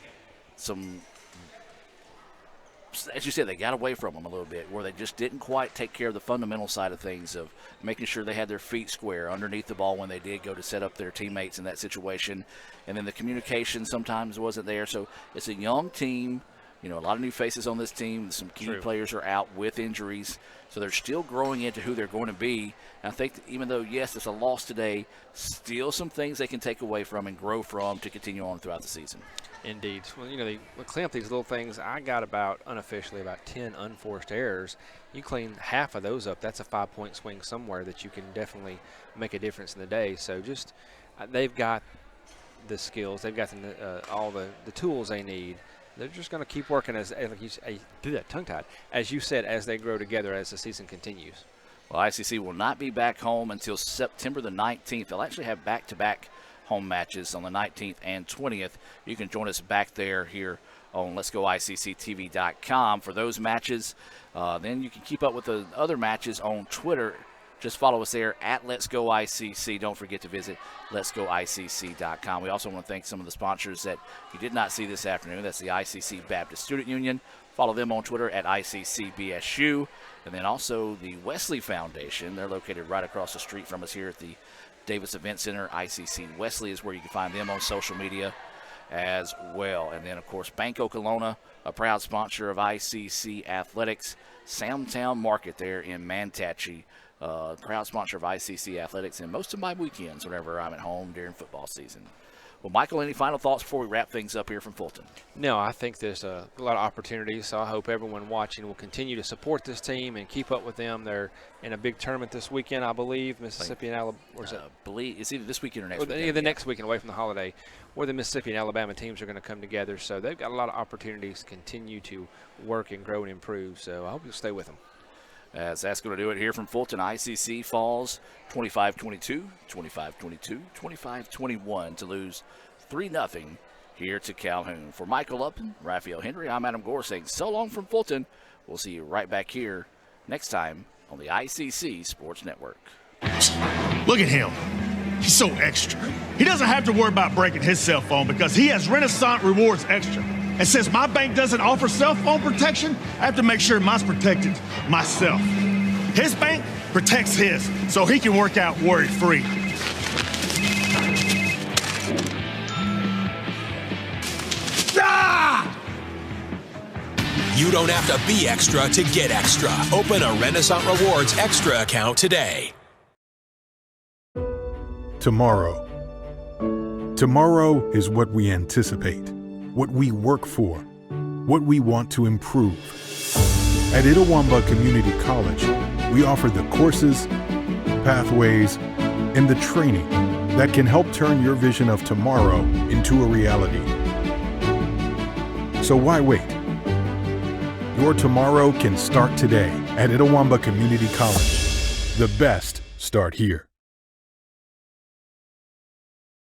as you said, they got away from them a little bit where they just didn't quite take care of the fundamental side of things of making sure they had their feet square underneath the ball when they did go to set up their teammates in that situation. And then the communication sometimes wasn't there. So it's a young team A lot of new faces on this team. Some key players are out with injuries, so they're still growing into who they're going to be. And I think that even though, yes, it's a loss today, still some things they can take away from and grow from to continue on throughout the season. Indeed. Well, they clean up these little things. I got unofficially about 10 unforced errors. You clean half of those up, that's a 5-point swing somewhere that you can definitely make a difference in the day. So just they've got the skills. They've got all the tools they need. They're just going to keep working tongue-tied, as you said, as they grow together as the season continues. Well, ICC will not be back home until September the 19th. They'll actually have back-to-back home matches on the 19th and 20th. You can join us back there here on Let'sGoICCTV.com for those matches. Then you can keep up with the other matches on Twitter. Just follow us there at Let's Go ICC. Don't forget to visit Let'sGoICC.com. We also want to thank some of the sponsors that you did not see this afternoon. That's the ICC Baptist Student Union. Follow them on Twitter at ICCBSU. And then also the Wesley Foundation. They're located right across the street from us here at the Davis Event Center. ICC Wesley is where you can find them on social media as well. And then, of course, Banco Kelowna, a proud sponsor of ICC Athletics. Soundtown Market there in Manatee. Proud sponsor of ICC Athletics and most of my weekends whenever I'm at home during football season. Well, Michael, any final thoughts before we wrap things up here from Fulton? No, I think there's a lot of opportunities, so I hope everyone watching will continue to support this team and keep up with them. They're in a big tournament this weekend, I believe, Mississippi and Alabama. It's either this weekend or next weekend. The next weekend away from the holiday, where the Mississippi and Alabama teams are going to come together. So they've got a lot of opportunities to continue to work and grow and improve. So I hope you'll stay with them. As that's going to do it here from Fulton. ICC falls 25-22, 25-22, 25-21 to lose 3-0 here to Calhoun. For Michael Upton, Raphael Henry, I'm Adam Gore saying so long from Fulton. We'll see you right back here next time on the ICC Sports Network. Look at him. He's so extra. He doesn't have to worry about breaking his cell phone because he has Renaissance Rewards Extra. And since my bank doesn't offer cell phone protection, I have to make sure mine's protected myself. His bank protects his, so he can work out worry-free. Ah! You don't have to be extra to get extra. Open a Renaissance Rewards Extra account today. Tomorrow. Tomorrow is what we anticipate, what we work for, what we want to improve. At Itawamba Community College, we offer the courses, pathways, and the training that can help turn your vision of tomorrow into a reality. So why wait? Your tomorrow can start today at Itawamba Community College. The best start here.